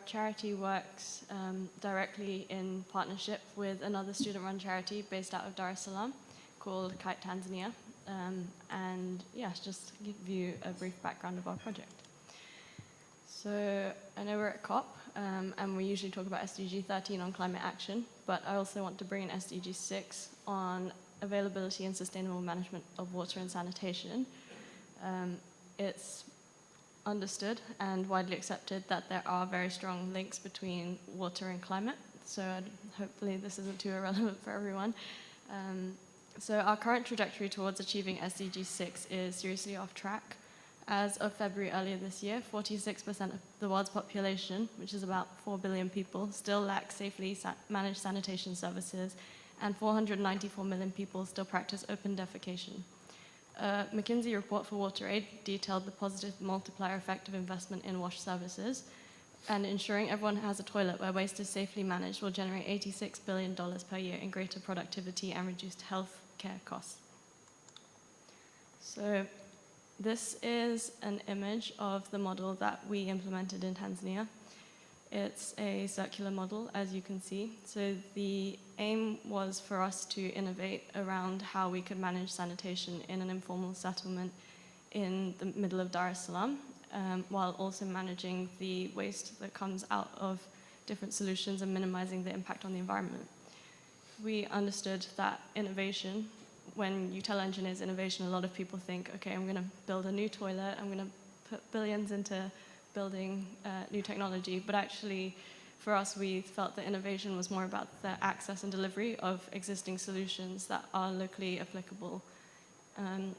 charity works directly in partnership with another student-run charity based out of Dar es Salaam called Kite Tanzania. And yeah, just to give you a brief background of our project. So I know we're at COP, and we usually talk about SDG 13 on climate action, but I also want to bring in SDG 6 on availability and sustainable management of water and sanitation. It's understood and widely accepted that there are very strong links between water and climate, so hopefully this isn't too irrelevant for everyone. So our current trajectory towards achieving SDG 6 is seriously off track. As of February earlier this year, 46% of the world's population, which is about 4 billion people, still lack safely managed sanitation services, and 494 million people still practice open defecation. A McKinsey report for WaterAid detailed the positive multiplier effect of investment in wash services, and ensuring everyone has a toilet where waste is safely managed will generate $86 billion per year in greater productivity and reduced health care costs. So this is an image of the model that we implemented in Tanzania. It's a circular model, as you can see. So the aim was for us to innovate around how we could manage sanitation in an informal settlement in the middle of Dar es Salaam, while also managing the waste that comes out of different solutions and minimizing the impact on the environment. We understood that innovation, when you tell engineers innovation, a lot of people think, okay, I'm going to build a new toilet, I'm going to put billions into building new technology, but actually for us we felt that innovation was more about the access and delivery of existing solutions that are locally applicable.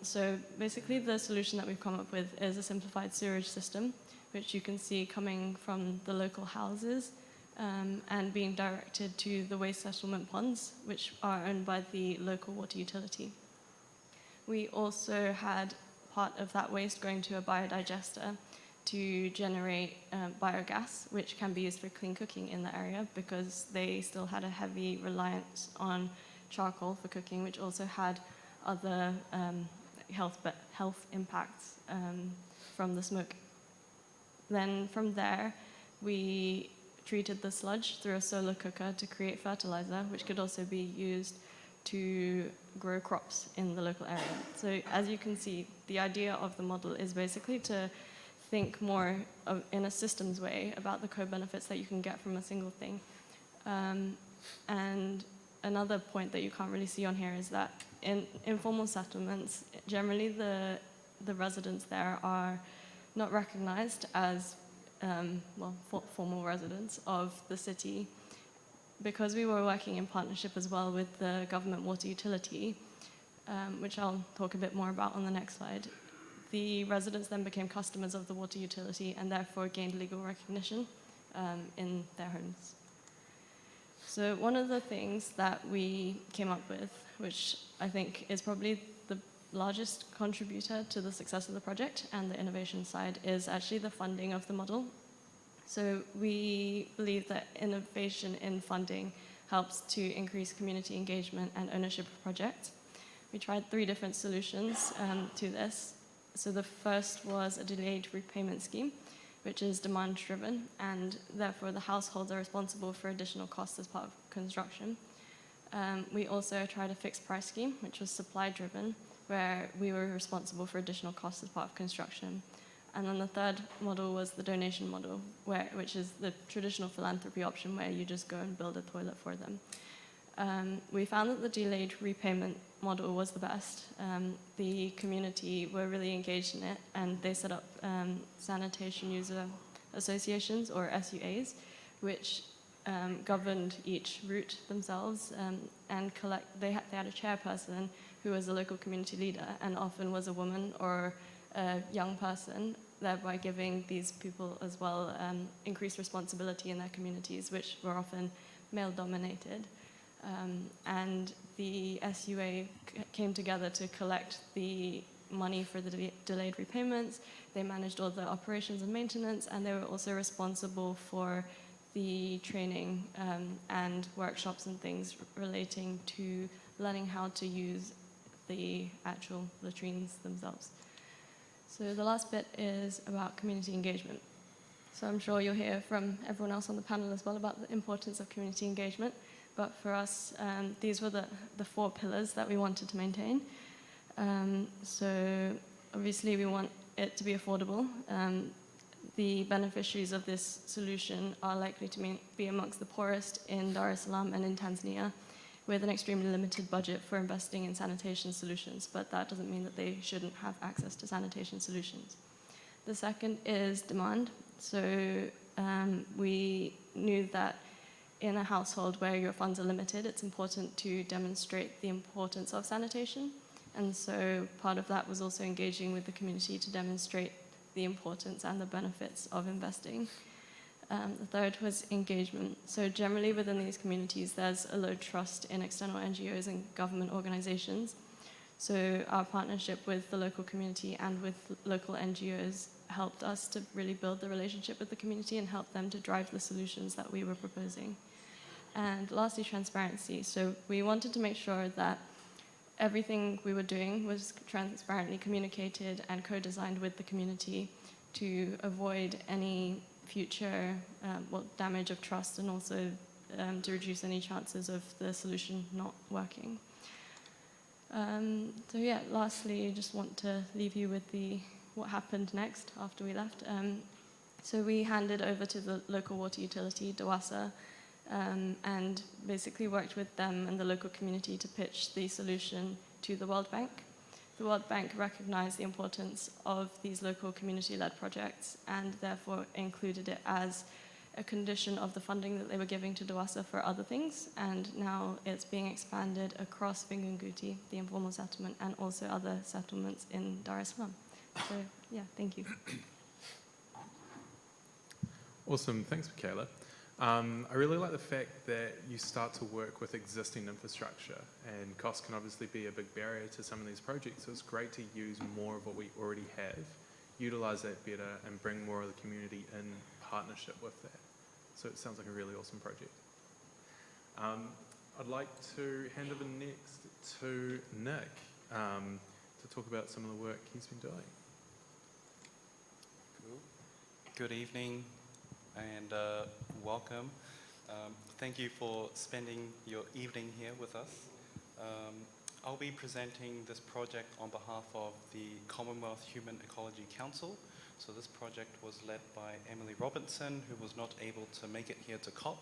So basically the solution that we've come up with is a simplified sewerage system, which you can see coming from the local houses and being directed to the waste settlement ponds, which are owned by the local water utility. We also had part of that waste going to a biodigester to generate biogas, which can be used for clean cooking in the area, because they still had a heavy reliance on charcoal for cooking, which also had other health impacts from the smoke. Then from there, we treated the sludge through a solar cooker to create fertilizer, which could also be used to grow crops in the local area. So as you can see, the idea of the model is basically to think more in a systems way about the co-benefits that you can get from a single thing. And another point that you can't really see on here is that in informal settlements, generally the residents there are not recognized as formal residents of the city. Because we were working in partnership as well with the government water utility, which I'll talk a bit more about on the next slide, the residents then became customers of the water utility and therefore gained legal recognition in their homes. So one of the things that we came up with, which I think is probably the largest contributor to the success of the project and the innovation side, is actually the funding of the model. So we believe that innovation in funding helps to increase community engagement and ownership of projects. We tried 3 different solutions to this. So the first was a delayed repayment scheme, which is demand-driven, and therefore the households are responsible for additional costs as part of construction. We also tried a fixed price scheme, which was supply-driven, where we were responsible for additional costs as part of construction. And then the third model was the donation model, which is the traditional philanthropy option where you just go and build a toilet for them. We found that the delayed repayment model was the best. The community were really engaged in it, and they set up sanitation user associations, or SUAs, which governed each route themselves, and they had a chairperson who was a local community leader, and often was a woman or a young person, thereby giving these people as well increased responsibility in their communities, which were often male-dominated. And the SUA came together to collect the money for the delayed repayments. They managed all the operations and maintenance, and they were also responsible for the training and workshops and things relating to learning how to use the actual latrines themselves. So the last bit is about community engagement. So I'm sure you'll hear from everyone else on the panel as well about the importance of community engagement. But for us, these were the 4 pillars that we wanted to maintain. So obviously we want it to be affordable. The beneficiaries of this solution are likely to be amongst the poorest in Dar es Salaam and in Tanzania, with an extremely limited budget for investing in sanitation solutions, but that doesn't mean that they shouldn't have access to sanitation solutions. The second is demand. So we knew that in a household where your funds are limited, it's important to demonstrate the importance of sanitation. And so part of that was also engaging with the community to demonstrate the importance and the benefits of investing. The third was engagement. So generally within these communities, there's a low trust in external NGOs and government organizations. So our partnership with the local community and with local NGOs helped us to really build the relationship with the community and help them to drive the solutions that we were proposing. And lastly, transparency. So we wanted to make sure that everything we were doing was transparently communicated and co-designed with the community to avoid any future damage of trust, and also to reduce any chances of the solution not working. So yeah, lastly, I just want to leave you with what happened next after we left. So we handed over to the local water utility, DAWASA, and basically worked with them and the local community to pitch the solution to the World Bank. The World Bank recognized the importance of these local community-led projects and therefore included it as a condition of the funding that they were giving to DAWASA for other things, and now it's being expanded across Vingunguti, the informal settlement, and also other settlements in Dar es Salaam. So yeah, thank you. Awesome, thanks, Michaela. I really like the fact that you start to work with existing infrastructure, and cost can obviously be a big barrier to some of these projects, so it's great to use more of what we already have, utilize that better, and bring more of the community in partnership with that. So it sounds like a really awesome project. I'd like to hand over next to Nick to talk about some of the work he's been doing. Cool. Good evening and welcome. Thank you for spending your evening here with us. I'll be presenting this project on behalf of the Commonwealth Human Ecology Council. So this project was led by Emily Robinson, who was not able to make it here to COP.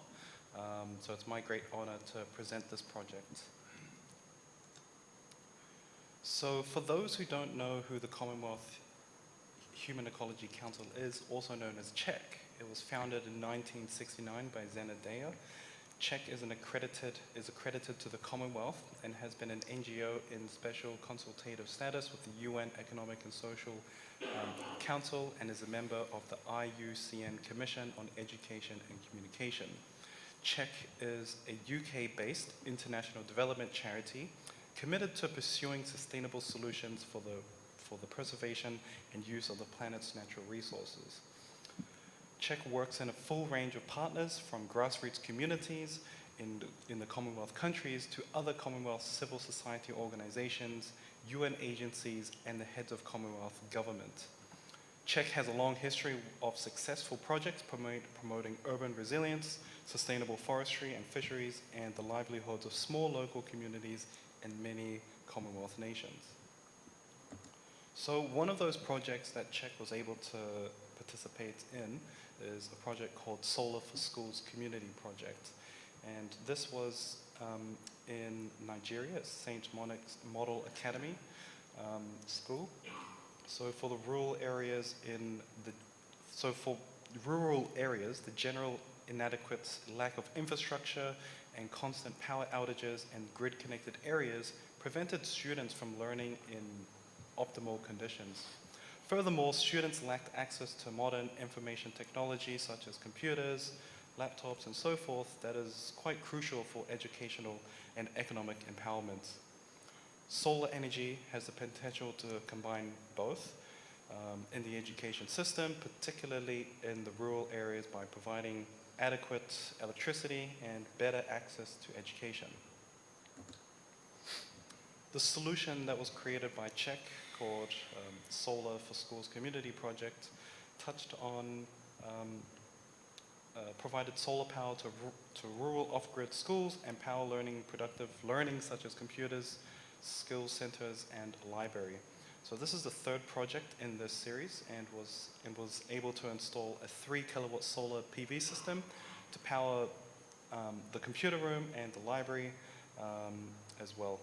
So it's my great honor to present this project. So for those who don't know who the Commonwealth Human Ecology Council is, also known as CHEC, it was founded in 1969 by Zenadea. CHEC is accredited to the Commonwealth and has been an NGO in special consultative status with the UN Economic and Social Council, and is a member of the IUCN Commission on Education and Communication. CHEC is a UK-based international development charity committed to pursuing sustainable solutions for the preservation and use of the planet's natural resources. CHEC works in a full range of partners, from grassroots communities in the Commonwealth countries to other Commonwealth civil society organizations, UN agencies, and the heads of Commonwealth government. CHEC has a long history of successful projects promoting urban resilience, sustainable forestry and fisheries, and the livelihoods of small local communities in many Commonwealth nations. So one of those projects that CHEC was able to participate in is a project called Solar for Schools Community Project. And this was in Nigeria, at St. Monic's Model Academy School. So for rural areas, the general inadequate lack of infrastructure and constant power outages and grid-connected areas prevented students from learning in optimal conditions. Furthermore, students lacked access to modern information technology such as computers, laptops, and so forth that is quite crucial for educational and economic empowerment. Solar energy has the potential to combine both in the education system, particularly in the rural areas, by providing adequate electricity and better access to education. The solution that was created by CHEC, called Solar for Schools Community Project, touched on provided solar power to rural off-grid schools and power learning, productive learning such as computers, skills centers, and library. So this is the third project in this series, and was able to install a 3 kilowatt solar PV system to power the computer room and the library as well,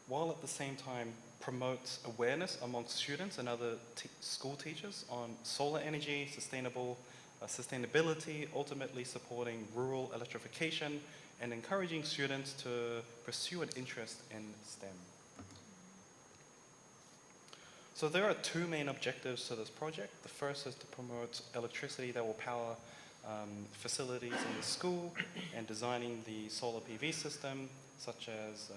while at the same time promotes awareness amongst students and other school teachers on solar energy, sustainability, ultimately supporting rural electrification and encouraging students to pursue an interest in STEM. So there are 2 main objectives to this project. The first is to promote electricity that will power facilities in the school and designing the solar PV system, such as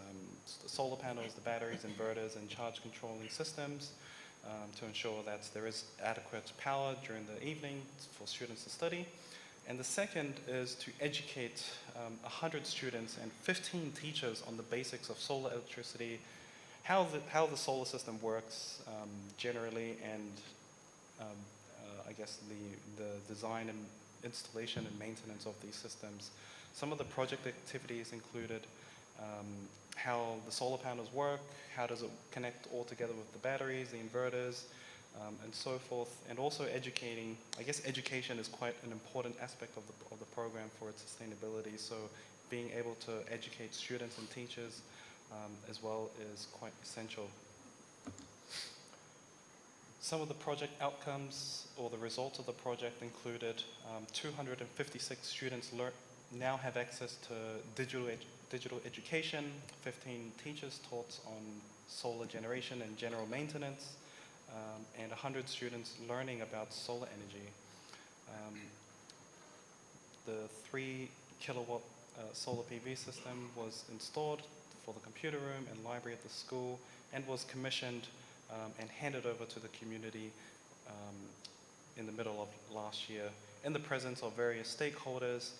the solar panels, the batteries, inverters, and charge controlling systems to ensure that there is adequate power during the evening for students to study. And the second is to educate 100 students and 15 teachers on the basics of solar electricity, how the solar system works generally, and I guess the design and installation and maintenance of these systems. Some of the project activities included how the solar panels work, how does it connect all together with the batteries, the inverters, and so forth, and also educating. I guess education is quite an important aspect of the program for its sustainability, so being able to educate students and teachers as well is quite essential. Some of the project outcomes or the results of the project included 256 students now have access to digital education, 15 teachers taught on solar generation and general maintenance, and 100 students learning about solar energy. The 3 kilowatt solar PV system was installed for the computer room and library at the school and was commissioned and handed over to the community in the middle of last year in the presence of various stakeholders,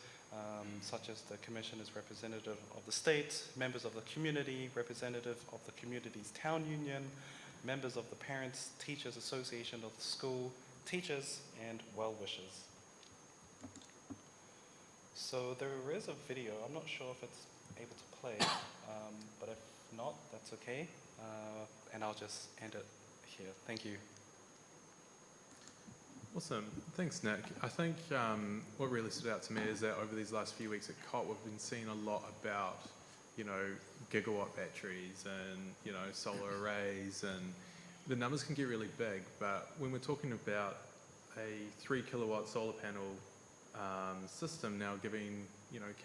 such as the commission is representative of the state, members of the community, representative of the community's town union, members of the Parents Teachers Association of the school, teachers, and well-wishers. So there is a video. I'm not sure if it's able to play, but if not, that's okay. And I'll just end it here. Thank you. Awesome. Thanks, Nick. I think what really stood out to me is that over these last few weeks at COP, we've been seeing a lot about, gigawatt batteries and, solar arrays, and the numbers can get really big, but when we're talking about a 3 kilowatt solar panel system now giving,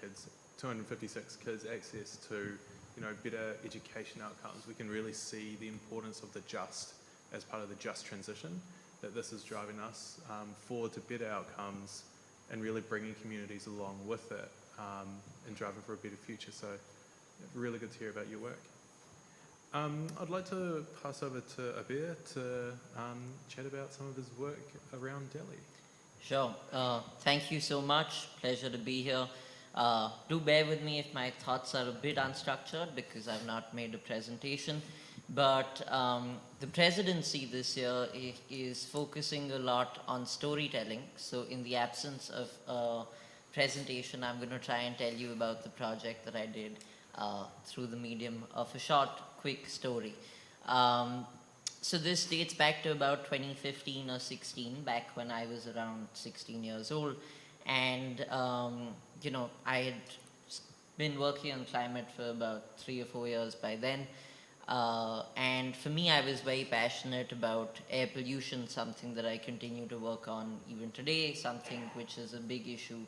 kids, 256 kids access to, better education outcomes, we can really see the importance of the just as part of the just transition, that this is driving us forward to better outcomes and really bringing communities along with it and driving for a better future. So really good to hear about your work. I'd like to pass over to Abir to chat about some of his work around Delhi. Sure. Thank you so much. Pleasure to be here. Do bear with me if my thoughts are a bit unstructured because I've not made a presentation. But the presidency this year is focusing a lot on storytelling. So in the absence of a presentation, I'm going to try and tell you about the project that I did through the medium of a short, quick story. So this dates back to about 2015 or 16, back when I was around 16 years old. And, I had been working on climate for about 3 or 4 years by then. And for me, I was very passionate about air pollution, something that I continue to work on even today, something which is a big issue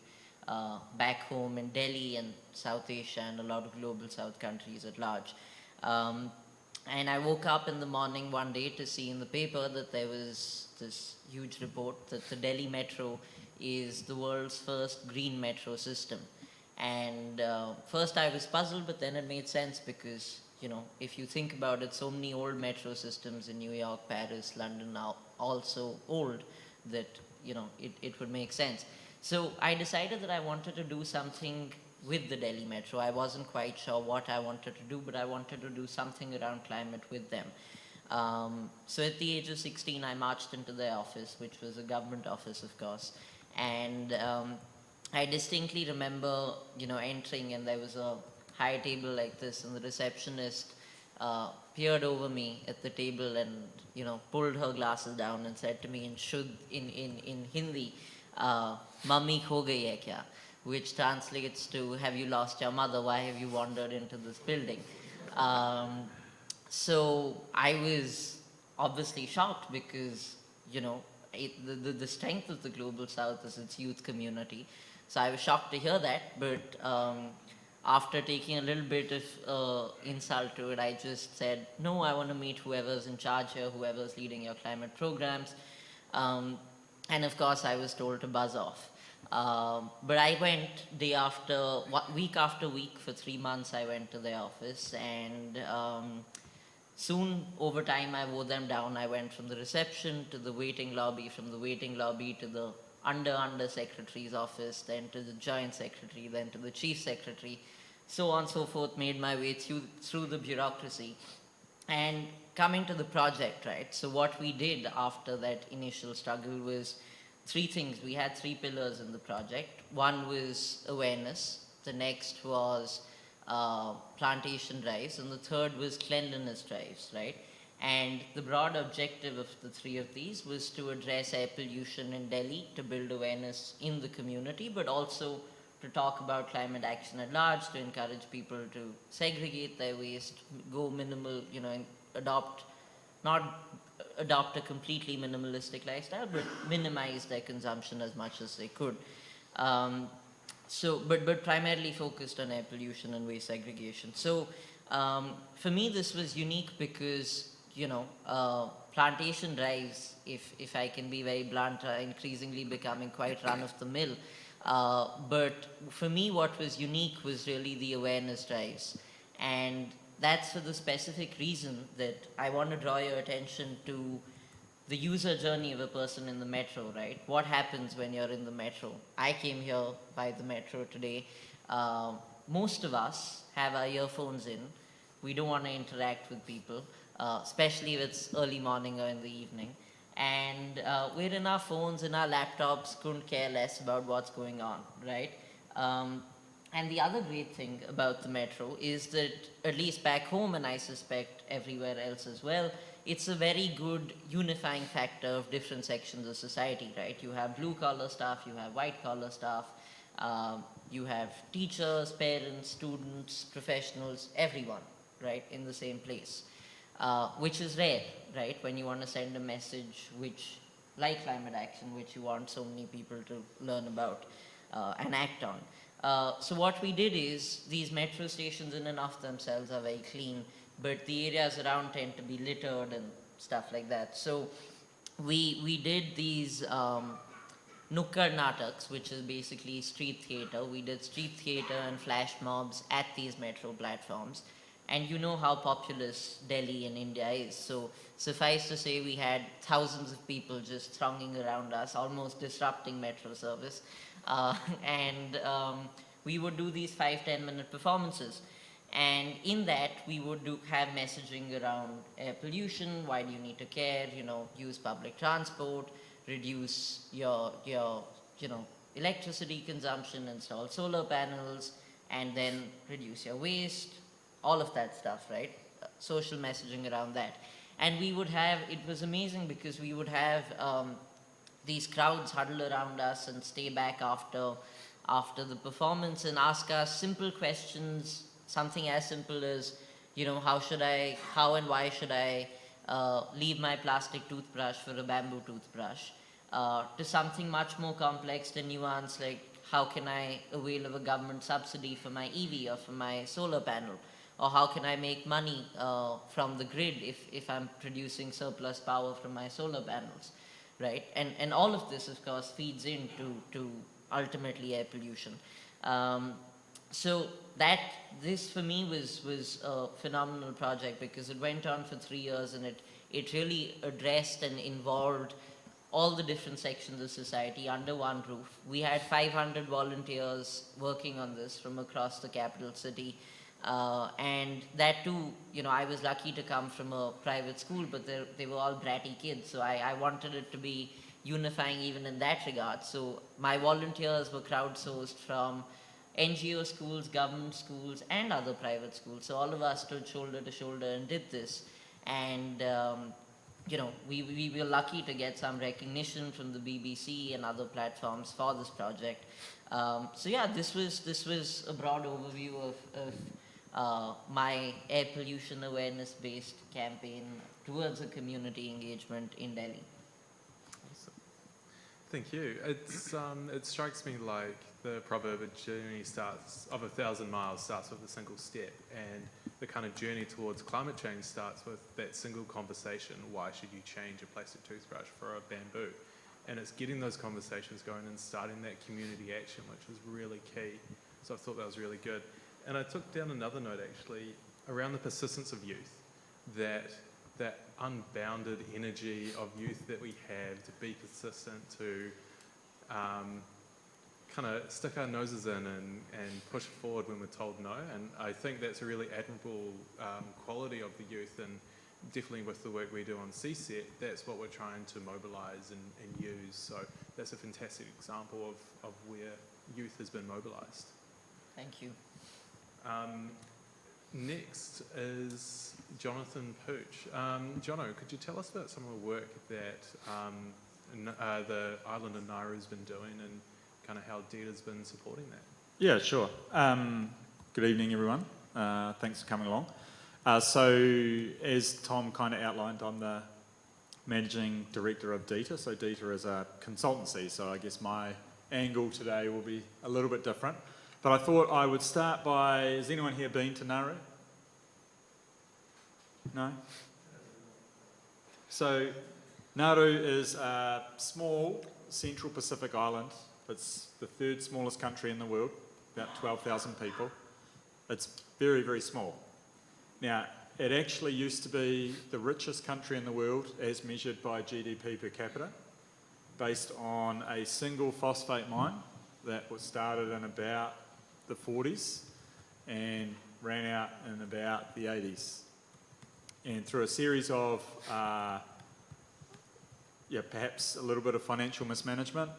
back home in Delhi and South Asia and a lot of global South countries at large. And I woke up in the morning one day to see in the paper that there was this huge report that the Delhi metro is the world's first green metro system. And first I was puzzled, but then it made sense because, if you think about it, so many old metro systems in New York, Paris, London are also old that, it would make sense. So I decided that I wanted to do something with the Delhi metro. I wasn't quite sure what I wanted to do, but I wanted to do something around climate with them. So at the age of 16, I marched into their office, which was a government office, of course. And I distinctly remember, entering, and there was a high table like this, and the receptionist peered over me at the table and, pulled her glasses down and said to me in Hindi, "Mummy kho gayi hai kya?" which translates to, "Have you lost your mother? Why have you wandered into this building?" So I was obviously shocked because, the strength of the Global South is its youth community. So I was shocked to hear that, but after taking a little bit of insult to it, I just said, "No, I want to meet whoever's in charge here, whoever's leading your climate programs." And of course, I was told to buzz off. But I went week after week for 3 months. I went to their office, and soon, over time, I wore them down. I went from the reception to the waiting lobby, from the waiting lobby to the under secretary's office, then to the joint secretary, then to the chief secretary, so on and so forth, made my way through the bureaucracy. And coming to the project, right? So what we did after that initial struggle was 3 things. We had 3 pillars in the project. One was awareness, the next was plantation drives, and the third was cleanliness drives, right? And the broad objective of the 3 of these was to address air pollution in Delhi, to build awareness in the community, but also to talk about climate action at large, to encourage people to segregate their waste, go minimal, not adopt a completely minimalistic lifestyle, but minimize their consumption as much as they could. But primarily focused on air pollution and waste segregation. So for me, this was unique because, plantation drives, if I can be very blunt, are increasingly becoming quite run-of-the-mill. But for me, what was unique was really the awareness drives. And that's for the specific reason that I want to draw your attention to the user journey of a person in the metro, right? What happens when you're in the metro? I came here by the metro today. Most of us have our earphones in. We don't want to interact with people, especially if it's early morning or in the evening. And we're in our phones, in our laptops, couldn't care less about what's going on, right? And the other great thing about the metro is that, at least back home, and I suspect everywhere else as well, it's a very good unifying factor of different sections of society, right? You have blue-collar staff, you have white-collar staff, you have teachers, parents, students, professionals, everyone, right, in the same place, which is rare, right, when you want to send a message like climate action, which you want so many people to learn about and act on. So what we did is, these metro stations in and of themselves are very clean, but the areas around tend to be littered and stuff like that. So we did these Nukkad Nataks, which is basically street theater. We did street theater and flash mobs at these metro platforms. And you know how populous Delhi in India is. So suffice to say, we had thousands of people just thronging around us, almost disrupting metro service. We would do these 5-10 minute performances. And in that, we would have messaging around air pollution, why do you need to care, use public transport, reduce your electricity consumption, install solar panels, and then reduce your waste, all of that stuff, right? Social messaging around that. And it was amazing because we would have these crowds huddle around us and stay back after the performance and ask us simple questions, something as simple as, how and why should I leave my plastic toothbrush for a bamboo toothbrush, to something much more complex and nuanced, like how can I avail of a government subsidy for my EV or for my solar panel, or how can I make money from the grid if I'm producing surplus power from my solar panels, right? And all of this, of course, feeds into ultimately air pollution. So this for me was a phenomenal project because it went on for 3 years, and it really addressed and involved all the different sections of society under one roof. We had 500 volunteers working on this from across the capital city. And that too, I was lucky to come from a private school, but they were all bratty kids, so I wanted it to be unifying even in that regard. So my volunteers were crowdsourced from NGO schools, government schools, and other private schools. So all of us stood shoulder to shoulder and did this. And we were lucky to get some recognition from the BBC and other platforms for this project. So yeah, this was a broad overview of my air pollution awareness based campaign towards a community engagement in Delhi. Awesome. Thank you. It strikes me like the proverb, a journey of 1,000 miles starts with a single step, and the kind of journey towards climate change starts with that single conversation. Why should you change a plastic toothbrush for a bamboo? And it's getting those conversations going and starting that community action, which is really key. So I thought that was really good. And I took down another note actually around the persistence of youth, that unbounded energy of youth that we have to be consistent, to kind of stick our noses in and push forward when we're told no. And I think that's a really admirable quality of the youth, and definitely with the work we do on CSET, that's what we're trying to mobilise and use. So that's a fantastic example of where youth has been mobilised. Thank you. Next is Jonathan Pooch. Jono, could you tell us about some of the work that the island of Nauru's been doing and kind of how DETA's been supporting that? Yeah, sure. Good evening, everyone. Thanks for coming along. So as Tom kind of outlined, I'm the Managing Director of DETA. So DETA is a consultancy, so I guess my angle today will be a little bit different. But I thought I would start by, has anyone here been to Nauru? No? So Nauru is a small Central Pacific island. It's the third smallest country in the world, about 12,000 people. It's very, very small. Now, it actually used to be the richest country in the world as measured by GDP per capita, based on a single phosphate mine that was started in about the 40s and ran out in about the 80s. And through a series of, perhaps a little bit of financial mismanagement,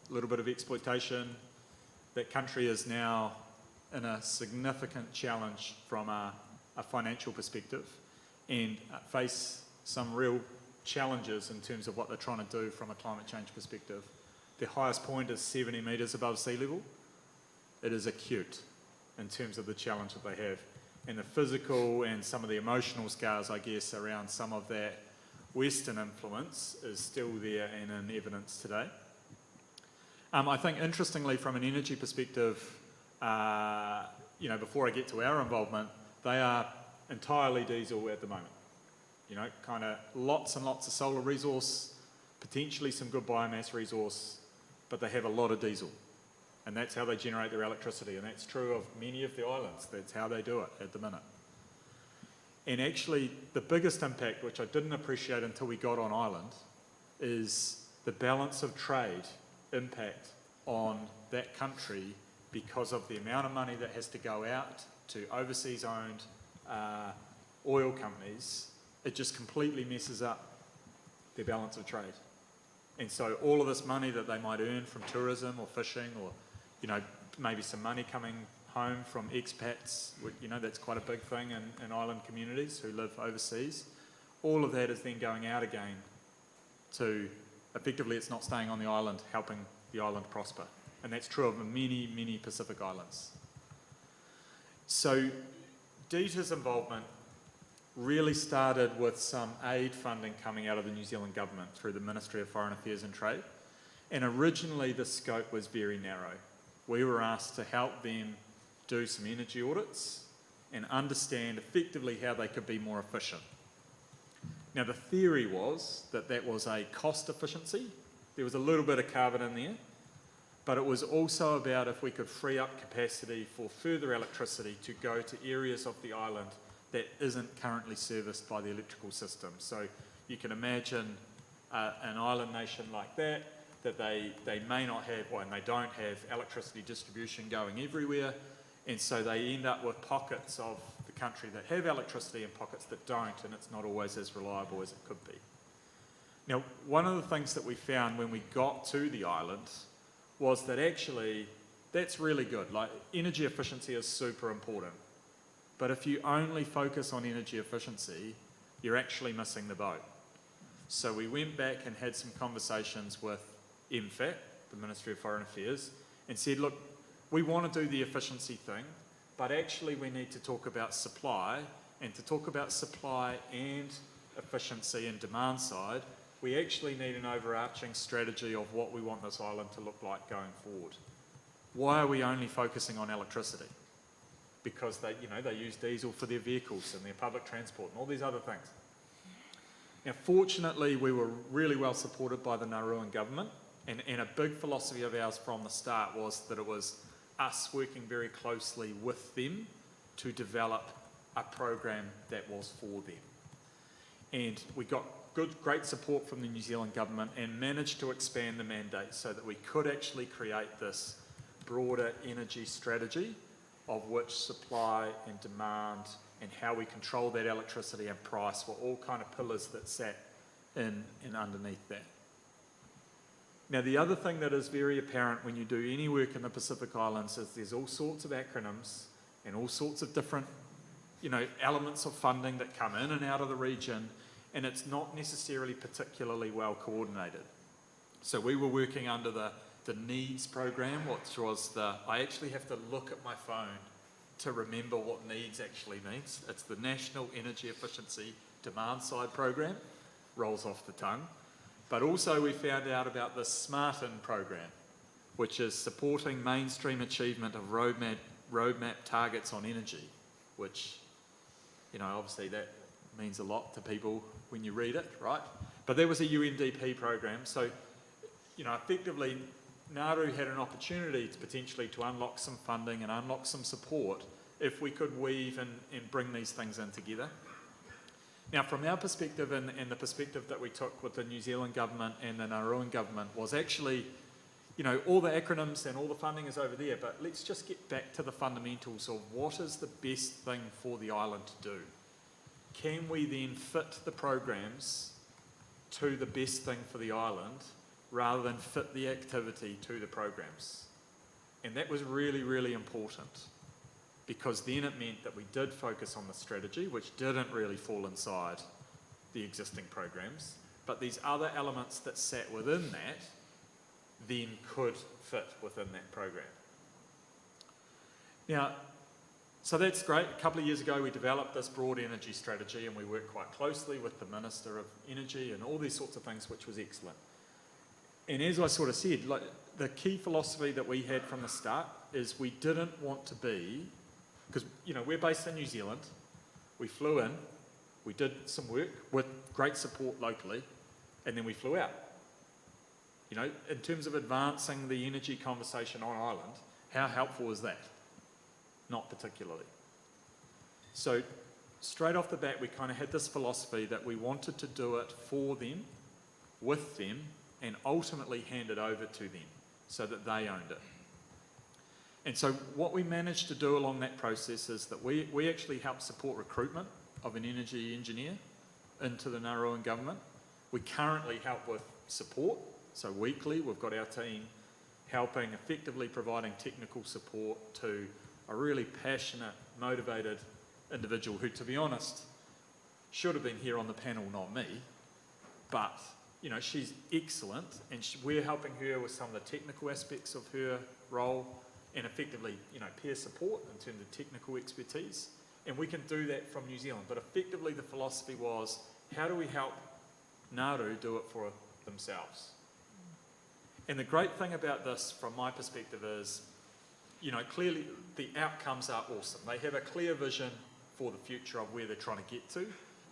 a little bit of exploitation, that country is now in a significant challenge from a financial perspective and face some real challenges in terms of what they're trying to do from a climate change perspective. Their highest point is 70 metres above sea level. It is acute in terms of the challenge that they have. And the physical and some of the emotional scars, I guess, around some of that Western influence is still there and in evidence today. I think, interestingly, from an energy perspective, before I get to our involvement, they are entirely diesel at the moment. Kind of lots and lots of solar resource, potentially some good biomass resource, but they have a lot of diesel. And that's how they generate their electricity. And that's true of many of the islands. That's how they do it at the minute. And actually, the biggest impact, which I didn't appreciate until we got on island, is the balance of trade impact on that country because of the amount of money that has to go out to overseas owned oil companies. It just completely messes up their balance of trade. And so all of this money that they might earn from tourism or fishing or, maybe some money coming home from expats, that's quite a big thing in island communities who live overseas. All of that is then going out again to, effectively it's not staying on the island, helping the island prosper. And that's true of many, many Pacific islands. So DETA's involvement really started with some aid funding coming out of the New Zealand government through the Ministry of Foreign Affairs and Trade. And originally the scope was very narrow. We were asked to help them do some energy audits and understand effectively how they could be more efficient. Now the theory was that that was a cost efficiency. There was a little bit of carbon in there, but it was also about if we could free up capacity for further electricity to go to areas of the island that isn't currently serviced by the electrical system. So you can imagine an island nation like that they may not have, and they don't have electricity distribution going everywhere, And so they end up with pockets of the country that have electricity and pockets that don't, and it's not always as reliable as it could be. Now, one of the things that we found when we got to the island was that actually that's really good. Like, energy efficiency is super important. But if you only focus on energy efficiency, you're actually missing the boat. So we went back and had some conversations with MFAT, the Ministry of Foreign Affairs, and said, look, we want to do the efficiency thing, but actually we need to talk about supply, and to talk about supply and efficiency and demand side, we actually need an overarching strategy of what we want this island to look like going forward. Why are we only focusing on electricity? Because they use diesel for their vehicles and their public transport and all these other things. Now, fortunately, we were really well supported by the Nauruan government, and a big philosophy of ours from the start was that it was us working very closely with them to develop a program that was for them. And we got great support from the New Zealand government and managed to expand the mandate so that we could actually create this broader energy strategy of which supply and demand and how we control that electricity and price were all kind of pillars that sat in and underneath that. Now, the other thing that is very apparent when you do any work in the Pacific Islands is there's all sorts of acronyms and all sorts of different, elements of funding that come in and out of the region, and it's not necessarily particularly well coordinated. So we were working under the NEEDS program, which was I actually have to look at my phone to remember what NEEDS actually means. It's the National Energy Efficiency Demand Side Program, rolls off the tongue. But also we found out about the SMARTIN program, which is supporting mainstream achievement of roadmap targets on energy, which, obviously that means a lot to people when you read it, right? But there was a UNDP program, so, effectively Nauru had an opportunity to potentially to unlock some funding and unlock some support if we could weave and bring these things in together. Now, from our perspective and the perspective that we took with the New Zealand government and the Nauruan government was actually, all the acronyms and all the funding is over there, but let's just get back to the fundamentals of what is the best thing for the island to do. Can we then fit the programs to the best thing for the island rather than fit the activity to the programs? And that was really, really important, because then it meant that we did focus on the strategy, which didn't really fall inside the existing programs, but these other elements that sat within that then could fit within that program. Now, so that's great. A couple of years ago we developed this broad energy strategy, and we worked quite closely with the Minister of Energy and all these sorts of things, which was excellent. And as I sort of said, the key philosophy that we had from the start is we didn't want to be, because we're based in New Zealand, we flew in, we did some work with great support locally, and then we flew out. In terms of advancing the energy conversation on island, how helpful is that? Not particularly. So straight off the bat, we kind of had this philosophy that we wanted to do it for them, with them, and ultimately hand it over to them so that they owned it. And so what we managed to do along that process is that we actually helped support recruitment of an energy engineer into the Nauruan government. We currently help with support. So weekly, we've got our team helping, effectively providing technical support to a really passionate, motivated individual who, to be honest, should have been here on the panel, not me. But, she's excellent, and we're helping her with some of the technical aspects of her role, and effectively, peer support in terms of technical expertise. And we can do that from New Zealand. But effectively, the philosophy was, how do we help Nauru do it for themselves? And the great thing about this, from my perspective, is, clearly the outcomes are awesome. They have a clear vision for the future of where they're trying to get to.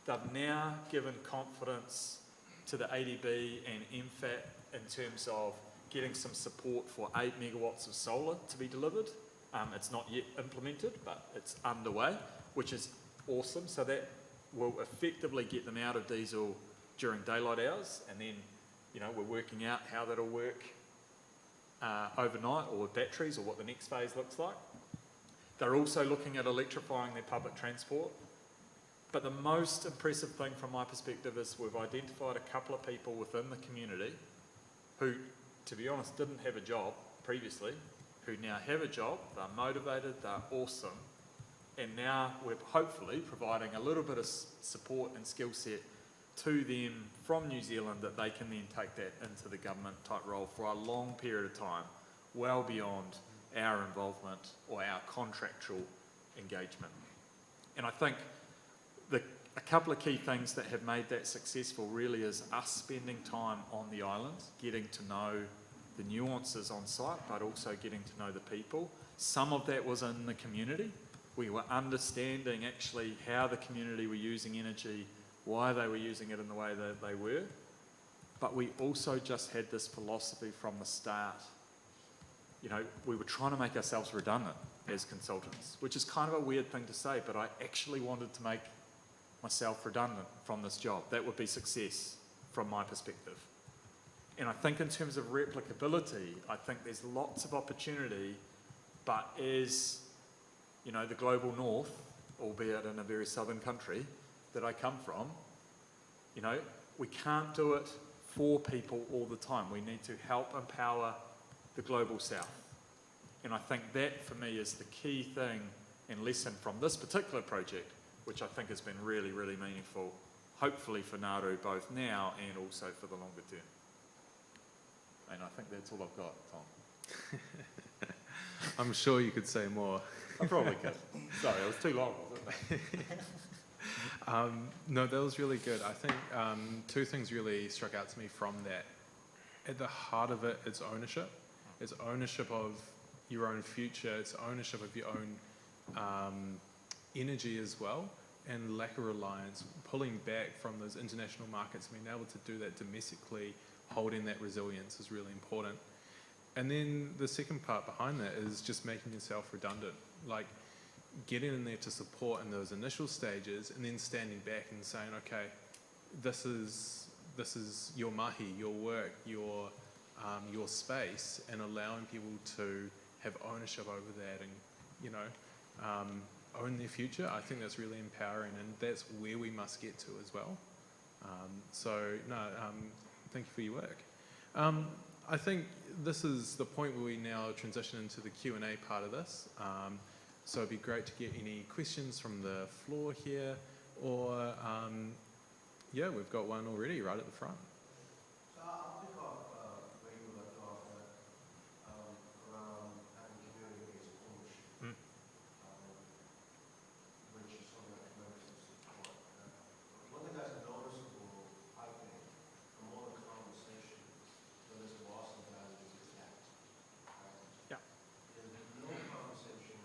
They've now given confidence to the ADB and MFAT in terms of getting some support for 8 megawatts of solar to be delivered. It's not yet implemented, but it's underway, which is awesome. So that will effectively get them out of diesel during daylight hours, and then we're working out how that'll work overnight, or with batteries, or what the next phase looks like. They're also looking at electrifying their public transport. But the most impressive thing from my perspective is we've identified a couple of people within the community who, to be honest, didn't have a job previously, who now have a job, they're motivated, they're awesome, and now we're hopefully providing a little bit of support and skill set to them from New Zealand that they can then take that into the government type role for a long period of time, well beyond our involvement or our contractual engagement. And I think a couple of key things that have made that successful really is us spending time on the island, getting to know the nuances on site, but also getting to know the people. Some of that was in the community. We were understanding actually how the community were using energy, why they were using it in the way that they were. But we also just had this philosophy from the start. You know, we were trying to make ourselves redundant as consultants, which is kind of a weird thing to say, but I actually wanted to make myself redundant from this job. That would be success from my perspective. And I think in terms of replicability, I think there's lots of opportunity, but as, you know, the global north, albeit in a very southern country that I come from, you know, we can't do it for people all the time. We need to help empower the global south. And I think that for me is the key thing and lesson from this particular project, which I think has been really, really meaningful, hopefully for Nauru both now and also for the longer term. And I think that's all I've got, Tom. I'm sure you could say more. I probably could. Sorry, it was too long, wasn't it? No, that was really good. I think two things really struck out to me from that. At the heart of it, it's ownership. It's ownership of your own future. It's ownership of your own energy as well, and lack of reliance, pulling back from those international markets, being able to do that domestically, holding that resilience is really important. And then the second part behind that is just making yourself redundant, like getting in there to support in those initial stages and then standing back and saying, okay, this is your mahi, your work, your space, and allowing people to have ownership over that and, you know, own their future. I think that's really empowering, and that's where we must get to as well. Thank you for your work. I think this is the point where we now transition into the Q&A part of this. So it'd be great to get any questions from the floor here, or yeah, we've got one already right at the front. So I'll pick up where you left off around having community-based ownership, which is something that members of support. One thing that's noticeable, I think, from all the conversation for this Boston value is that. Yeah. There's no conversation,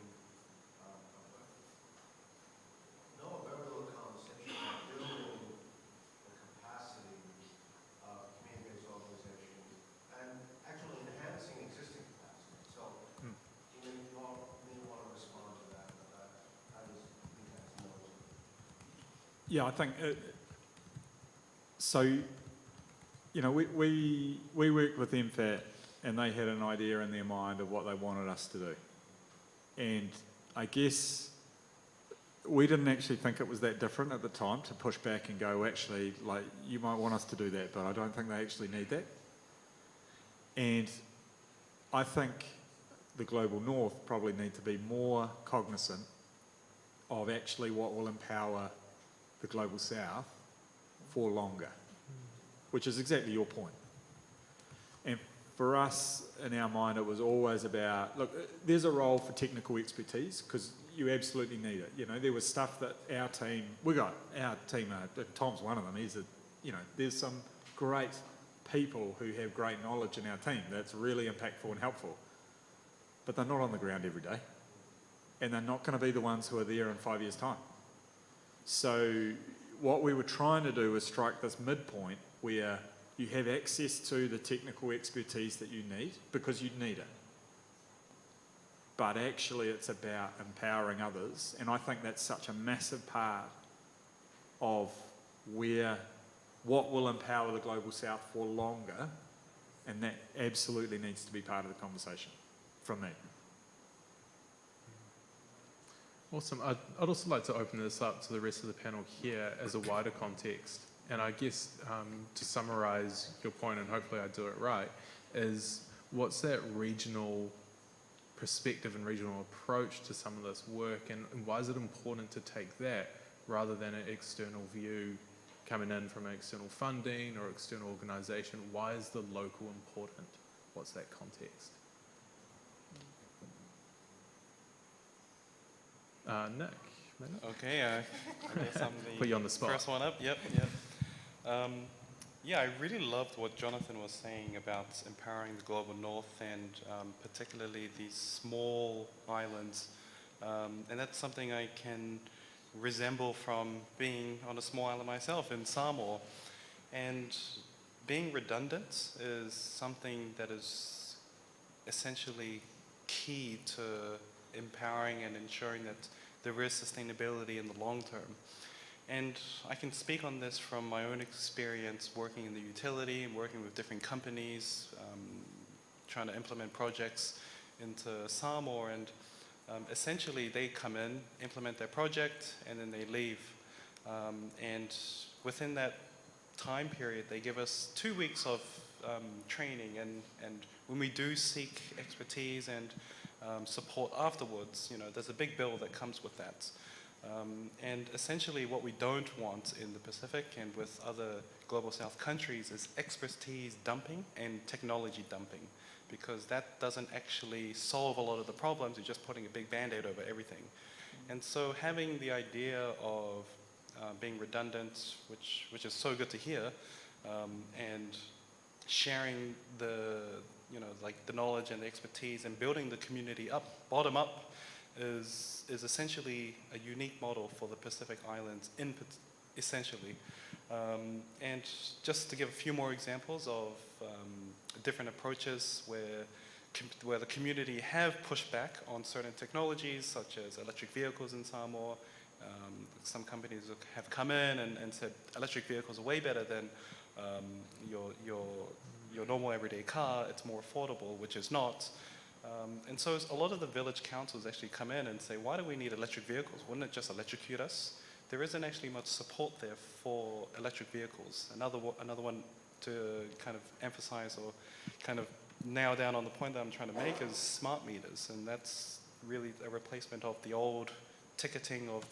very little conversation about building the capacity of community-based organizations and actually enhancing existing capacity. So you may want to respond to that, but I just think that's noticeable. Yeah, I think so. You know, we worked with MFAT, and they had an idea in their mind of what they wanted us to do, and I guess we didn't actually think it was that different at the time to push back and go, actually, like, you might want us to do that, but I don't think they actually need that. And I think the global north probably need to be more cognizant of actually what will empower the global south for longer, which is exactly your point. And for us, in our mind, it was always about, look, there's a role for technical expertise because you absolutely need it. You know, there was stuff that our team, Tom's one of them, there's some great people who have great knowledge in our team that's really impactful and helpful, but they're not on the ground every day, and they're not going to be the ones who are there in 5 years' time. So what we were trying to do was strike this midpoint where you have access to the technical expertise that you need because you need it. But actually it's about empowering others, and I think that's such a massive part of what will empower the Global South for longer, and that absolutely needs to be part of the conversation from me. Awesome. I'd also like to open this up to the rest of the panel here as a wider context. And I guess to summarize your point, and hopefully I do it right, is what's that regional perspective and regional approach to some of this work, and why is it important to take that rather than an external view coming in from external funding or external organisation? Why is the local important? What's that context? Nick, maybe? Okay, I guess I'm the Put you on the spot. first one up. Yep. Yeah, I really loved what Jonathan was saying about empowering the global north and particularly these small islands. And that's something I can resemble from being on a small island myself in Samoa. And being redundant is something that is essentially key to empowering and ensuring that there is sustainability in the long term. And I can speak on this from my own experience working in the utility and working with different companies, trying to implement projects into Samoa. And essentially they come in, implement their project, and then they leave. And within that time period, they give us 2 weeks of training. And when we do seek expertise and support afterwards, you know, there's a big bill that comes with that. And essentially what we don't want in the Pacific and with other global south countries is expertise dumping and technology dumping, because that doesn't actually solve a lot of the problems. You're just putting a big band-aid over everything. And so having the idea of being redundant, which is so good to hear, and sharing the, you know, like the knowledge and the expertise and building the community up, bottom up, is essentially a unique model for the Pacific Islands, essentially. And just to give a few more examples of different approaches where the community have pushed back on certain technologies, such as electric vehicles in Samoa. Some companies have come in and said electric vehicles are way better than your normal everyday car. It's more affordable, which is not. And so a lot of the village councils actually come in and say, why do we need electric vehicles? Wouldn't it just electrocute us? There isn't actually much support there for electric vehicles. Another one to kind of emphasize or kind of nail down on the point that I'm trying to make is smart meters, and that's really a replacement of the old ticketing of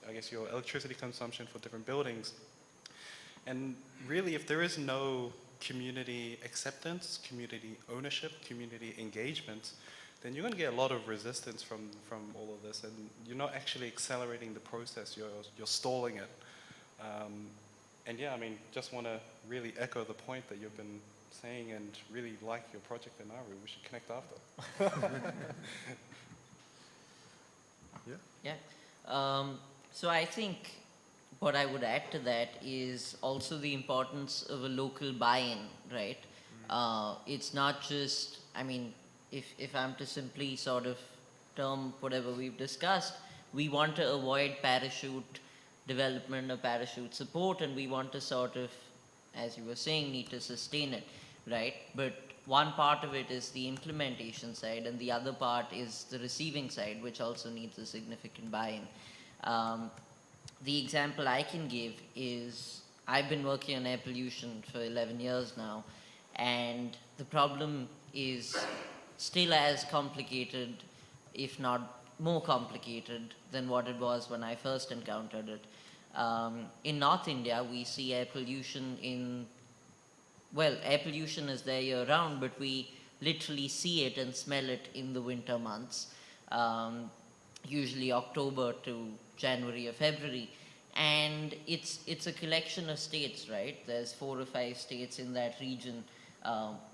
I guess your electricity consumption for different buildings. And really, if there is no community acceptance, community ownership, community engagement, then you're going to get a lot of resistance from all of this, and you're not actually accelerating the process, you're stalling it. And yeah, I mean, just want to really echo the point that you've been saying and really like your project in Nauru. We should connect after. So I think what I would add to that is also the importance of a local buy-in, right? It's not just, I mean, if I'm to simply sort of term whatever we've discussed, we want to avoid parachute development or parachute support, and we want to sort of, as you were saying, need to sustain it, right? But one part of it is the implementation side, and the other part is the receiving side, which also needs a significant buy-in. The example I can give is I've been working on air pollution for 11 years now, and the problem is still as complicated, if not more complicated, than what it was when I first encountered it. In North India, we see air pollution air pollution is there year-round, but we literally see it and smell it in the winter months, usually October to January or February. And it's a collection of states, right? There's 4 or 5 states in that region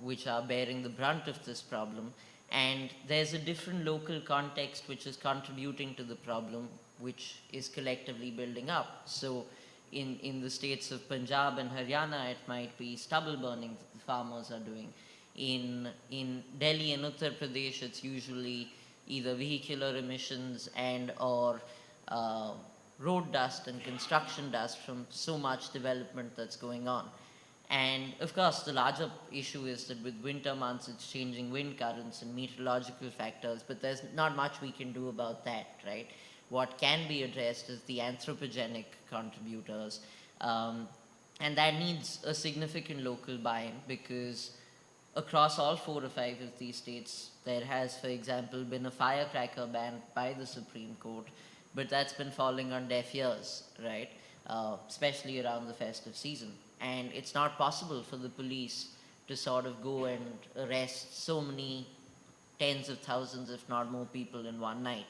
which are bearing the brunt of this problem. And there's a different local context which is contributing to the problem, which is collectively building up. So in the states of Punjab and Haryana, it might be stubble burning the farmers are doing. In Delhi and Uttar Pradesh, it's usually either vehicular emissions and or road dust and construction dust from so much development that's going on. And of course, the larger issue is that with winter months, it's changing wind currents and meteorological factors, but there's not much we can do about that, right? What can be addressed is the anthropogenic contributors, and that needs a significant local buy-in, because across all 4 or 5 of these states, there has, for example, been a firecracker ban by the Supreme Court, but that's been falling on deaf ears, right? Especially around the festive season. And it's not possible for the police to sort of go and arrest so many tens of thousands, if not more people in one night.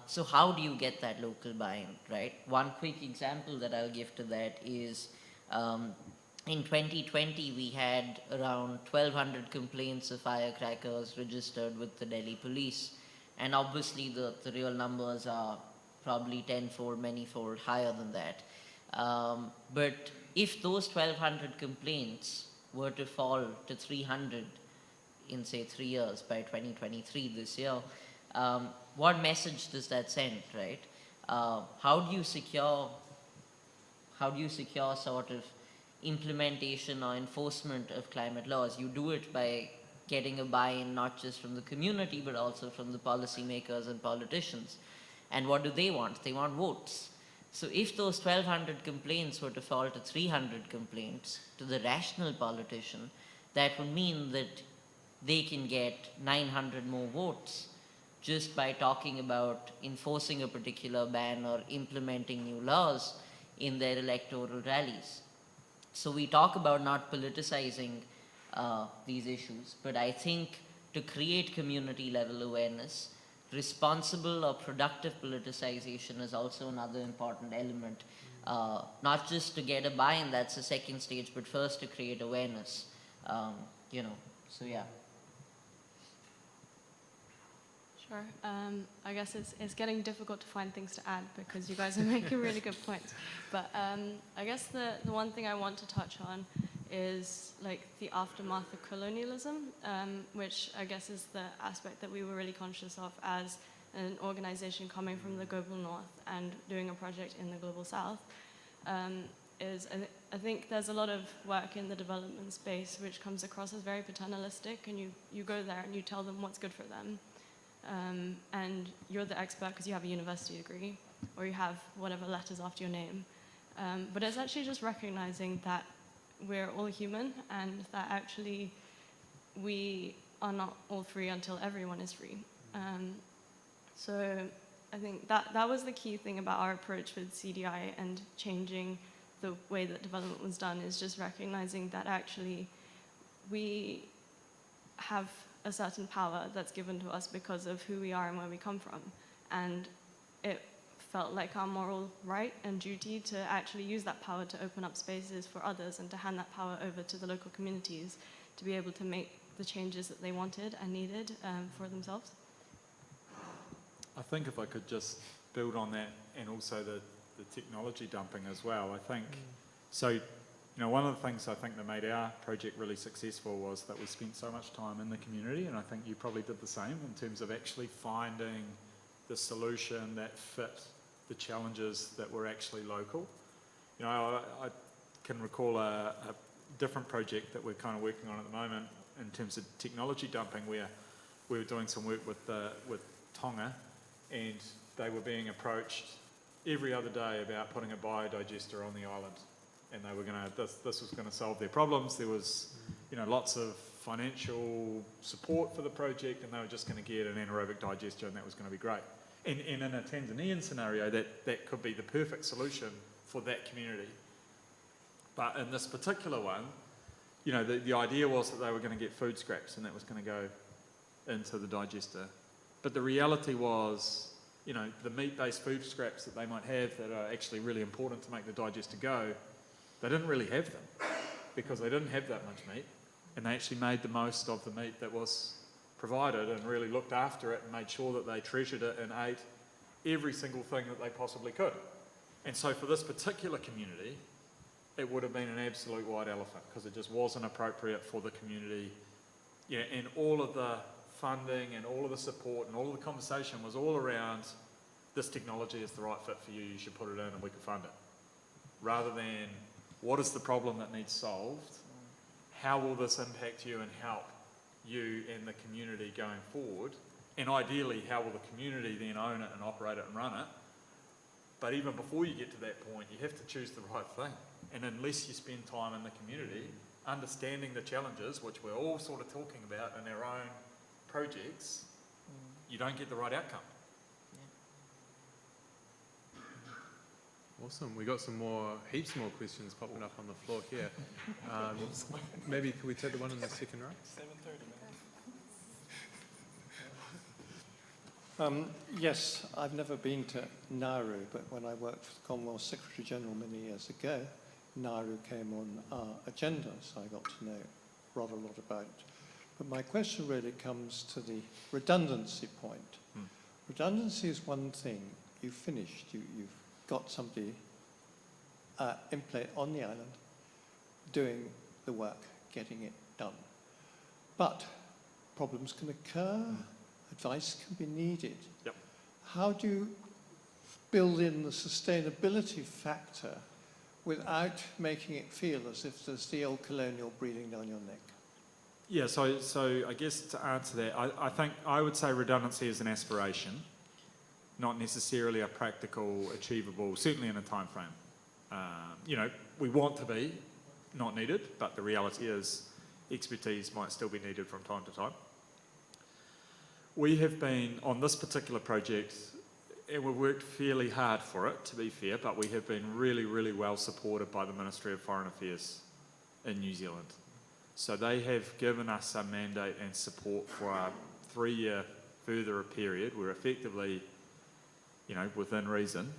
So how do you get that local buy-in, right? One quick example that I'll give to that is in 2020, we had around 1,200 complaints of firecrackers registered with the Delhi police. And obviously the real numbers are probably tenfold, manyfold higher than that. But if those 1,200 complaints were to fall to 300 in, say, 3 years, by 2023, this year, what message does that send, right? How do you secure sort of implementation or enforcement of climate laws? You do it by getting a buy-in not just from the community, but also from the policymakers and politicians. And what do they want? They want votes. So if those 1,200 complaints were to fall to 300 complaints to the rational politician, that would mean that they can get 900 more votes just by talking about enforcing a particular ban or implementing new laws in their electoral rallies. So we talk about not politicizing these issues, but I think to create community level awareness, responsible or productive politicization is also another important element. Not just to get a buy-in, that's the second stage, but first to create awareness. So yeah. Sure. I guess it's getting difficult to find things to add because you guys are making really good points. But I guess the one thing I want to touch on is like the aftermath of colonialism, which I guess is the aspect that we were really conscious of as an organization coming from the global north and doing a project in the global south. I think there's a lot of work in the development space which comes across as very paternalistic, and you go there and you tell them what's good for them. And you're the expert because you have a university degree or you have whatever letters after your name. But it's actually just recognizing that we're all human and that actually we are not all free until everyone is free. So I think that was the key thing about our approach with CDI and changing the way that development was done, is just recognizing that actually we have a certain power that's given to us because of who we are and where we come from. And it felt like our moral right and duty to actually use that power to open up spaces for others and to hand that power over to the local communities to be able to make the changes that they wanted and needed for themselves. I think if I could just build on that, and also the technology dumping as well, I think, so, one of the things I think that made our project really successful was that we spent so much time in the community, and I think you probably did the same in terms of actually finding the solution that fit the challenges that were actually local. I can recall a different project that we're kind of working on at the moment in terms of technology dumping, where we were doing some work with Tonga, and they were being approached every other day about putting a biodigester on the island. And they were this was going to solve their problems. There was, lots of financial support for the project, and they were just going to get an anaerobic digester, and that was going to be great. And in a Tanzanian scenario, that could be the perfect solution for that community. But in this particular one, the idea was that they were going to get food scraps, and that was going to go into the digester. But the reality was, the meat-based food scraps that they might have that are actually really important to make the digester go, they didn't really have them because they didn't have that much meat, and they actually made the most of the meat that was provided and really looked after it and made sure that they treasured it and ate every single thing that they possibly could. And so for this particular community, it would have been an absolute white elephant because it just wasn't appropriate for the community. And all of the funding and all of the support and all of the conversation was all around, this technology is the right fit for you, you should put it in and we can fund it. Rather than, what is the problem that needs solved, how will this impact you and help you and the community going forward, and ideally how will the community then own it and operate it and run it. But even before you get to that point, you have to choose the right thing. And unless you spend time in the community understanding the challenges, which we're all sort of talking about in our own projects, you don't get the right outcome. Awesome. We got heaps more questions popping up on the floor here. Maybe could we take the one in the second row? 7:30, man. Yes, I've never been to Nauru, but when I worked for the Commonwealth Secretary General many years ago, Nauru came on our agenda, so I got to know rather a lot about it. But my question really comes to the redundancy point. Redundancy is one thing. You've finished. You've got somebody in play on the island doing the work, getting it done. But problems can occur, advice can be needed. Yep. How do you build in the sustainability factor without making it feel as if there's the old colonial breathing down your neck? Yeah, so I guess to answer that, I think I would say redundancy is an aspiration, not necessarily a practical, achievable, certainly in a time frame. We want to be not needed, but the reality is expertise might still be needed from time to time. We have been, on this particular project, and we've worked fairly hard for it, to be fair, but we have been really, really well supported by the Ministry of Foreign Affairs in New Zealand. So they have given us a mandate and support for a 3-year further period where effectively, within reason,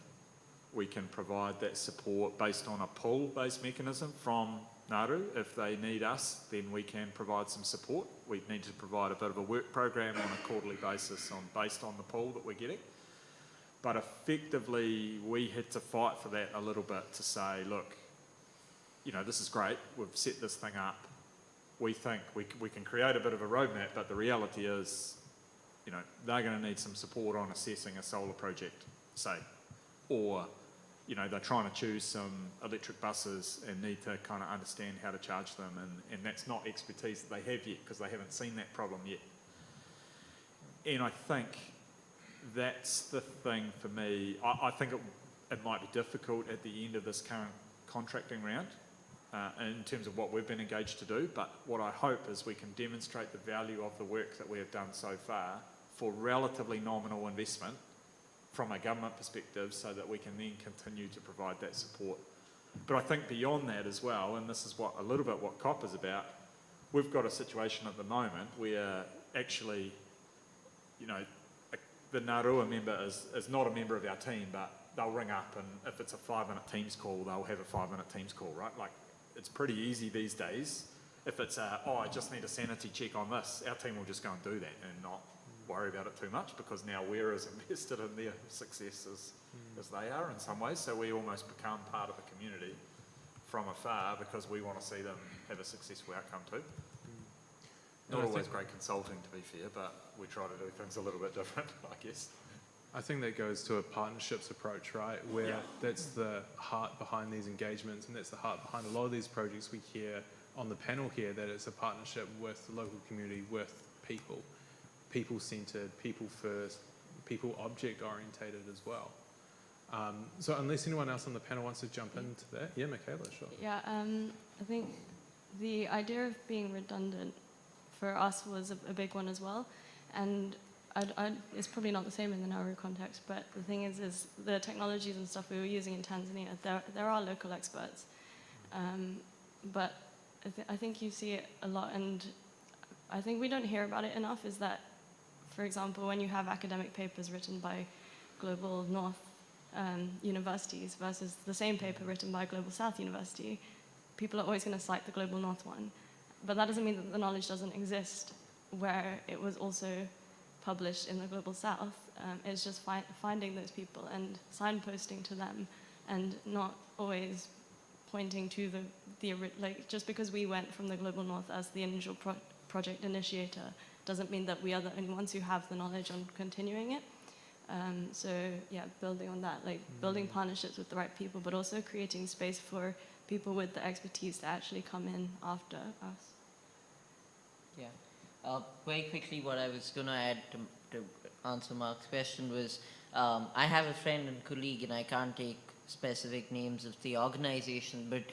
we can provide that support based on a pull-based mechanism from Nauru. If they need us, then we can provide some support. We need to provide a bit of a work program on a quarterly basis based on the pull that we're getting. But effectively, we had to fight for that a little bit to say, look, this is great. We've set this thing up. We think we can create a bit of a roadmap, but the reality is, they're going to need some support on assessing a solar project, say, or, they're trying to choose some electric buses and need to kind of understand how to charge them, and that's not expertise that they have yet because they haven't seen that problem yet. And I think that's the thing for me. I think it might be difficult at the end of this current contracting round in terms of what we've been engaged to do, but what I hope is we can demonstrate the value of the work that we have done so far for relatively nominal investment from a government perspective so that we can then continue to provide that support. But I think beyond that as well, and this is a little bit what COP is about, we've got a situation at the moment where actually, the Narua member is not a member of our team, but they'll ring up and if it's a 5-minute Teams call, they'll have a 5-minute Teams call, right? Like, it's pretty easy these days. If it's I just need a sanity check on this, our team will just go and do that and not worry about it too much because now we're as invested in their success as they are in some ways. So we almost become part of the community from afar because we want to see them have a successful outcome too. Not always great consulting, to be fair, but we try to do things a little bit different, I guess. I think that goes to a partnerships approach, right? Where that's the heart behind these engagements, and that's the heart behind a lot of these projects we hear on the panel here, that it's a partnership with the local community, with people. People-centred, people-first, people-object-orientated as well. So unless anyone else on the panel wants to jump into that. Yeah, Michaela, sure. Yeah, I think the idea of being redundant for us was a big one as well. And it's probably not the same in the Nauru context, but the thing is the technologies and stuff we were using in Tanzania, there are local experts. But I think you see it a lot, and I think we don't hear about it enough, is that, for example, when you have academic papers written by Global North universities versus the same paper written by Global South University, people are always going to cite the Global North one. But that doesn't mean that the knowledge doesn't exist where it was also published in the Global South. It's just finding those people and signposting to them and not always pointing to just because we went from the Global North as the initial project initiator doesn't mean that we are the only ones who have the knowledge on continuing it. So yeah, building on that, building partnerships with the right people, but also creating space for people with the expertise to actually come in after us. Yeah. Very quickly, what I was going to add to answer Mark's question was, I have a friend and colleague, and I can't take specific names of the organization, but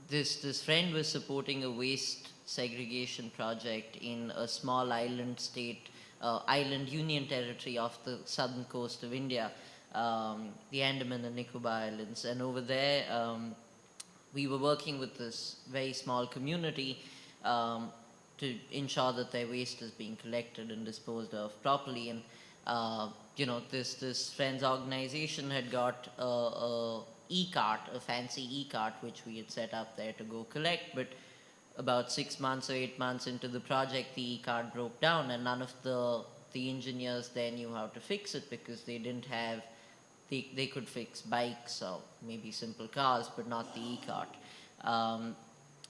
this friend was supporting a waste segregation project in a small island state, island union territory off the southern coast of India, the Andaman and Nicobar Islands. And over there, we were working with this very small community to ensure that their waste is being collected and disposed of properly. And this friend's organization had got a e-cart, a fancy e-cart, which we had set up there to go collect. But about 6 months or 8 months into the project, the e-cart broke down, and none of the engineers there knew how to fix it, because they didn't have, they could fix bikes or maybe simple cars, but not the e-cart.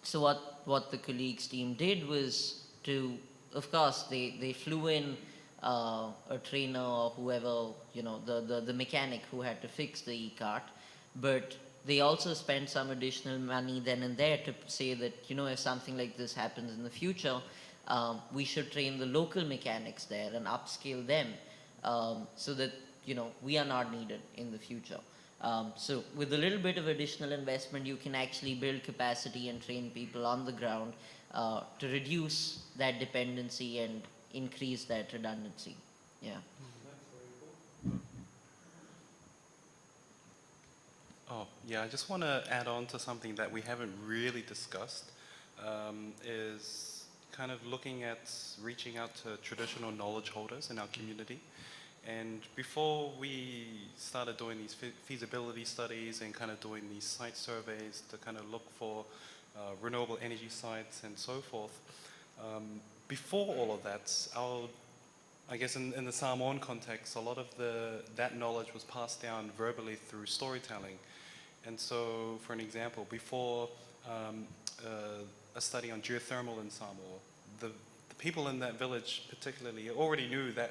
So what the colleagues team did was to, of course, they flew in a trainer or whoever, the mechanic who had to fix the e-cart, but they also spent some additional money then and there to say that, if something like this happens in the future, we should train the local mechanics there and upscale them, so that, we are not needed in the future. So with a little bit of additional investment, you can actually build capacity and train people on the ground to reduce that dependency and increase that redundancy. Yeah. Oh, yeah, I just want to add on to something that we haven't really discussed, is kind of looking at reaching out to traditional knowledge holders in our community. And before we started doing these feasibility studies and kind of doing these site surveys to kind of look for renewable energy sites and so forth, before all of that, I guess in the Samoan context, a lot of that knowledge was passed down verbally through storytelling. And so, for an example, before a study on geothermal in Samoa, the people in that village particularly already knew that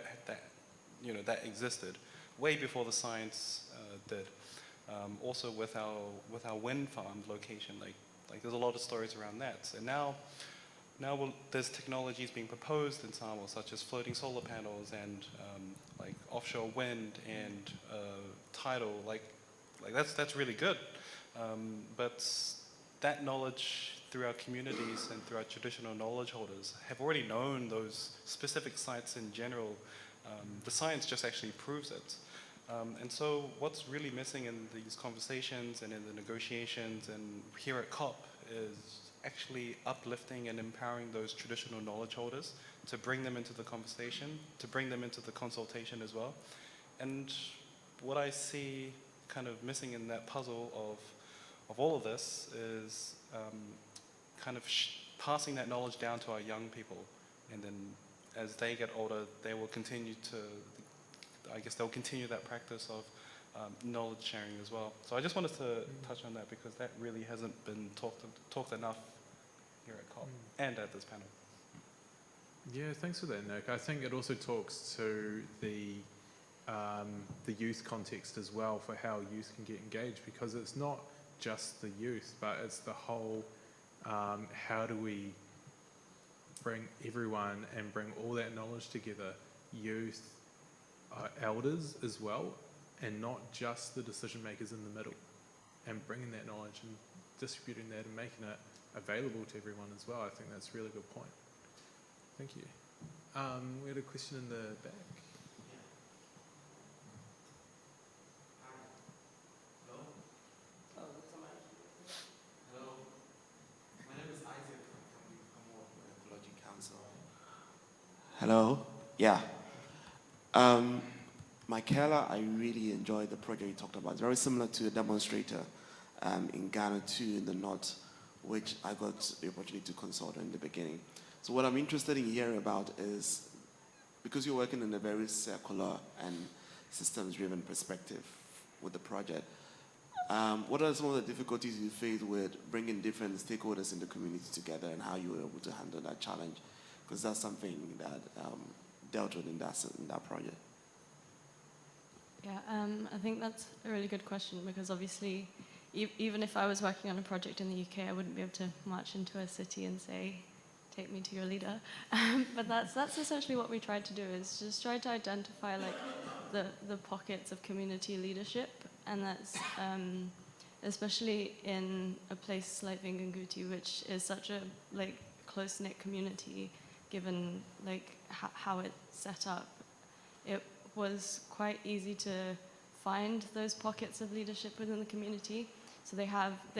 existed way before the science did. Also with our wind farm location, like there's a lot of stories around that. And now there's technologies being proposed in Samoa, such as floating solar panels and like offshore wind and tidal. Like that's really good. But that knowledge through our communities and through our traditional knowledge holders have already known those specific sites in general. The science just actually proves it. And so what's really missing in these conversations and in the negotiations and here at COP is actually uplifting and empowering those traditional knowledge holders to bring them into the conversation, to bring them into the consultation as well. And what I see kind of missing in that puzzle of all of this is kind of passing that knowledge down to our young people, and then as they get older, they will continue they'll continue that practice of knowledge sharing as well. So I just wanted to touch on that because that really hasn't been talked enough here at COP and at this panel. Yeah, thanks for that, Nick. I think it also talks to the youth context as well for how youth can get engaged, because it's not just the youth, but it's the whole how do we bring everyone and bring all that knowledge together, youth, elders as well, and not just the decision makers in the middle, and bringing that knowledge and distributing that and making it available to everyone as well. I think that's a really good point. Thank you. We had a question in the back. Hello. Yeah. Michaela, I really enjoyed the project you talked about. It's very similar to a demonstrator in Ghana too, in the north, which I got the opportunity to consult in the beginning. So what I'm interested in hearing about is, because you're working in a very circular and systems-driven perspective with the project, what are some of the difficulties you face with bringing different stakeholders in the community together, and how you were able to handle that challenge? Because that's something that dealt with in that project. Yeah, I think that's a really good question, because obviously even if I was working on a project in the UK, I wouldn't be able to march into a city and say, take me to your leader. But that's essentially what we tried to do, is just try to identify like the pockets of community leadership, and that's especially in a place like Vingunguti, which is such a like close-knit community, given like how it's set up. It was quite easy to find those pockets of leadership within the community. So they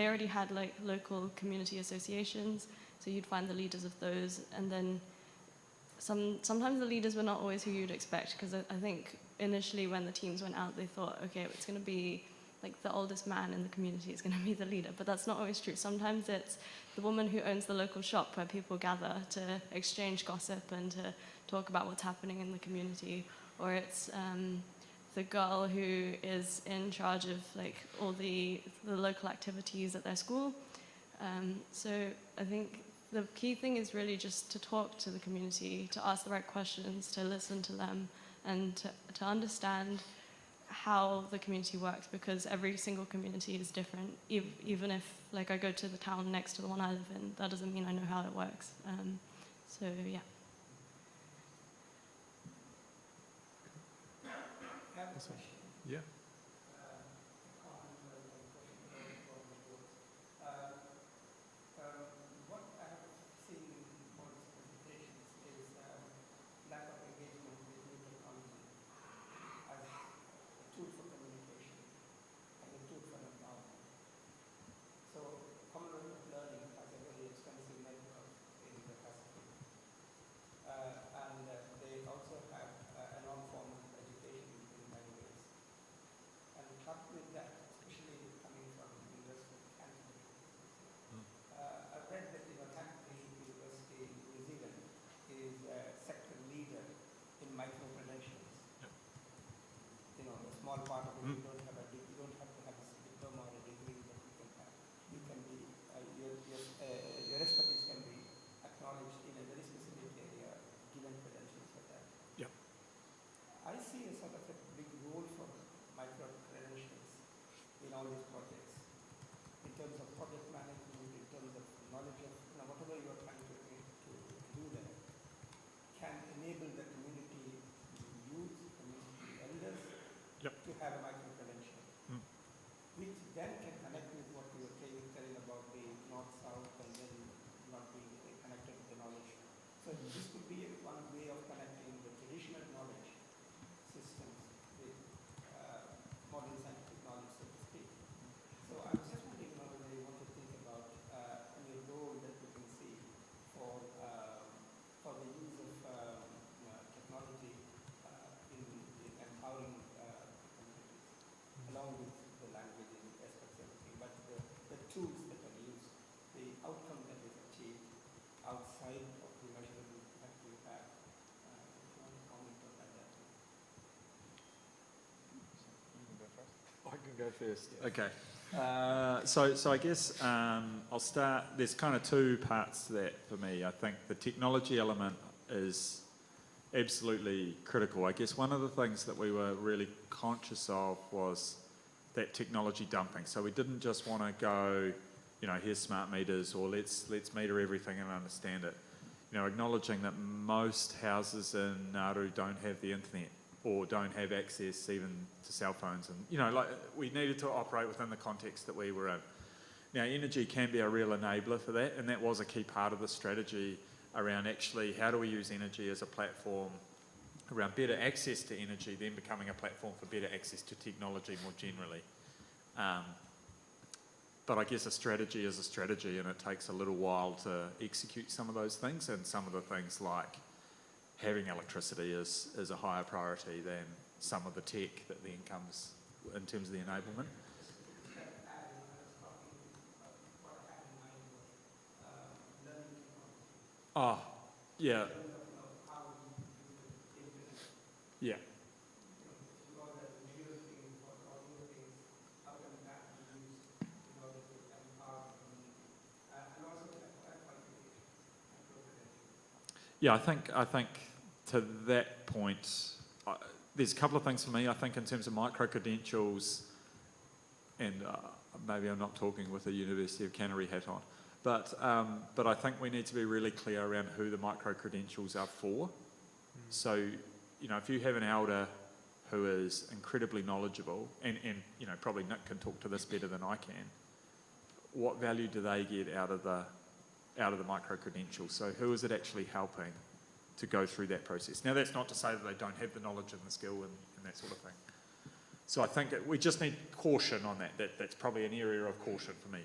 already had like local community associations, so you'd find the leaders of those, and then sometimes the leaders were not always who you'd expect, because I think initially when the teams went out, they thought, okay, it's going to be like the oldest man in the community is going to be the leader, but that's not always true. Sometimes it's the woman who owns the local shop where people gather to exchange gossip and to talk about what's happening in the community, or it's the girl who is in charge of like all the local activities at their school. So I think the key thing is really just to talk to the community, to ask the right questions, to listen to them, and to understand how the community works, because every single community is different. Even if like I go to the town next to the one I live in, that doesn't mean I know how it works. So yeah. Awesome. Yeah. What I have seen in all these presentations is lack of engagement with new technology as a tool for communication and a tool for empowerment. So Commonwealth of Learning has a very extensive network in the Pacific. And they also have a non-formal education in many ways. And coupled with that, especially coming from the University of Canterbury, I've read that Canterbury University, New Zealand, is a sector leader in micro-credentials. Yep. You know, a small part of it, you don't have to have a diploma or a degree, but you can be, your expertise can be acknowledged in a very specific area, given credentials for that. Yep. I see a sort of a big role for micro-credentials in all these projects, in terms of project management, in terms of knowledge of, whatever you are trying to do there, can enable the community youth, community elders Yep. to have a micro-credential, which then can connect with what you were telling about the north-south and then not being connected to the knowledge. So this could be one way of connecting the traditional knowledge systems with modern scientific knowledge, so to speak. So I was just wondering whether you want to think about any role that we can see for the use of technology in empowering communities, along with the language and aspects of everything, but the tools that are used, the outcome that is achieved outside of the measurable that we have. If you want to comment on that. I can go first. Okay. So I guess I'll start. There's kind of two parts to that for me. I think the technology element is absolutely critical. I guess one of the things that we were really conscious of was that technology dumping. So we didn't just want to go, here's smart meters, or let's meter everything and understand it. Acknowledging that most houses in Nauru don't have the internet, or don't have access even to cell phones, and we needed to operate within the context that we were in. Now, energy can be a real enabler for that, and that was a key part of the strategy around actually how do we use energy as a platform around better access to energy, then becoming a platform for better access to technology more generally. But I guess a strategy is a strategy, and it takes a little while to execute some of those things, and some of the things like having electricity is a higher priority than some of the tech that then comes in terms of the enablement. Oh, yeah. Yeah. Yeah, I think to that point, there's a couple of things for me. I think in terms of micro-credentials, and maybe I'm not talking with a University of Canterbury hat on, but I think we need to be really clear around who the micro-credentials are for. So, you know, if you have an elder who is incredibly knowledgeable, and you know, probably Nick can talk to this better than I can, what value do they get out of the micro-credentials? So who is it actually helping to go through that process? Now, that's not to say that they don't have the knowledge and the skill and that sort of thing. So I think we just need caution on that. That's probably an area of caution for me.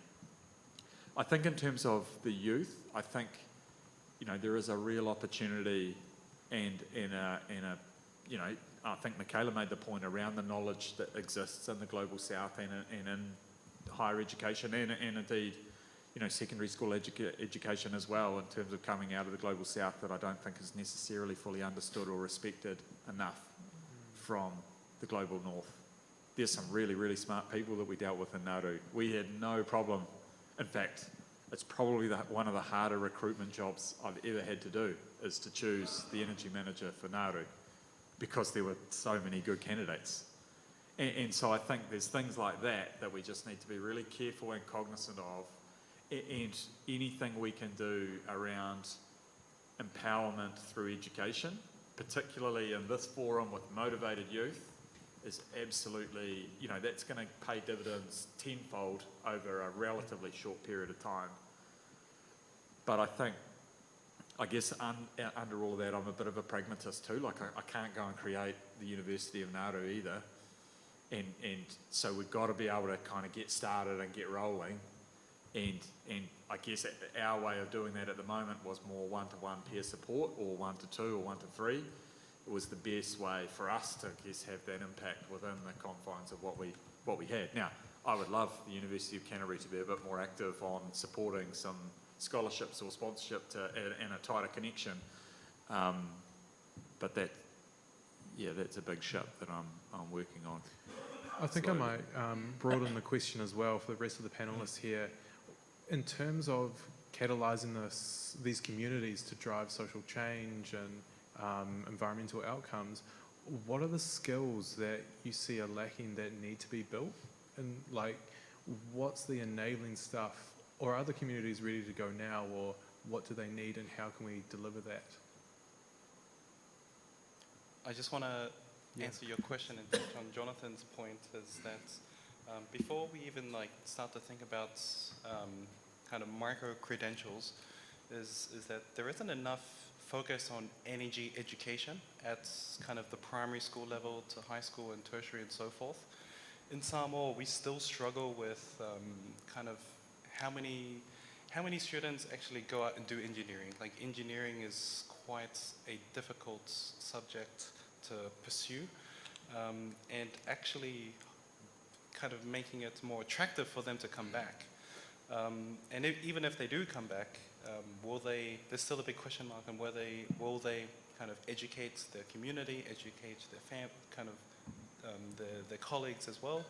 I think in terms of the youth, I think, you know, there is a real opportunity and in a you know, I think Michaela made the point around the knowledge that exists in the Global South and in higher education and indeed, you know, secondary school education as well, in terms of coming out of the Global South, that I don't think is necessarily fully understood or respected enough from the Global North. There's some really, really smart people that we dealt with in Nauru. We had no problem. In fact, it's probably one of the harder recruitment jobs I've ever had to do, is to choose the energy manager for Nauru, because there were so many good candidates. And so I think there's things like that we just need to be really careful and cognizant of, and anything we can do around empowerment through education, particularly in this forum with motivated youth, is absolutely, you know, that's going to pay dividends tenfold over a relatively short period of time. But I guess under all of that, I'm a bit of a pragmatist too. Like, I can't go and create the University of Nauru either. And so we've got to be able to kind of get started and get rolling. And I guess our way of doing that at the moment was more one-to-one peer support, or 1 to 2 or 1 to 3. It was the best way for us to, I guess, have that impact within the confines of what we had. Now, I would love the University of Canterbury to be a bit more active on supporting some scholarships or sponsorship and a tighter connection. But that's a big ship that I'm working on. I think I might broaden the question as well for the rest of the panelists here. In terms of catalysing these communities to drive social change and environmental outcomes, what are the skills that you see are lacking that need to be built? And like, what's the enabling stuff? Or are the communities ready to go now, or what do they need and how can we deliver that? I just want to answer your question and touch on Jonathan's point, is that before we even start to think about kind of micro credentials, is that there isn't enough focus on energy education at kind of the primary school level to high school and tertiary and so forth. In Samoa, we still struggle with kind of how many students actually go out and do engineering. Like, engineering is quite a difficult subject to pursue, and actually kind of making it more attractive for them to come back. And even if they do come back, there's still a big question mark on will they kind of educate their community, educate their colleagues as well.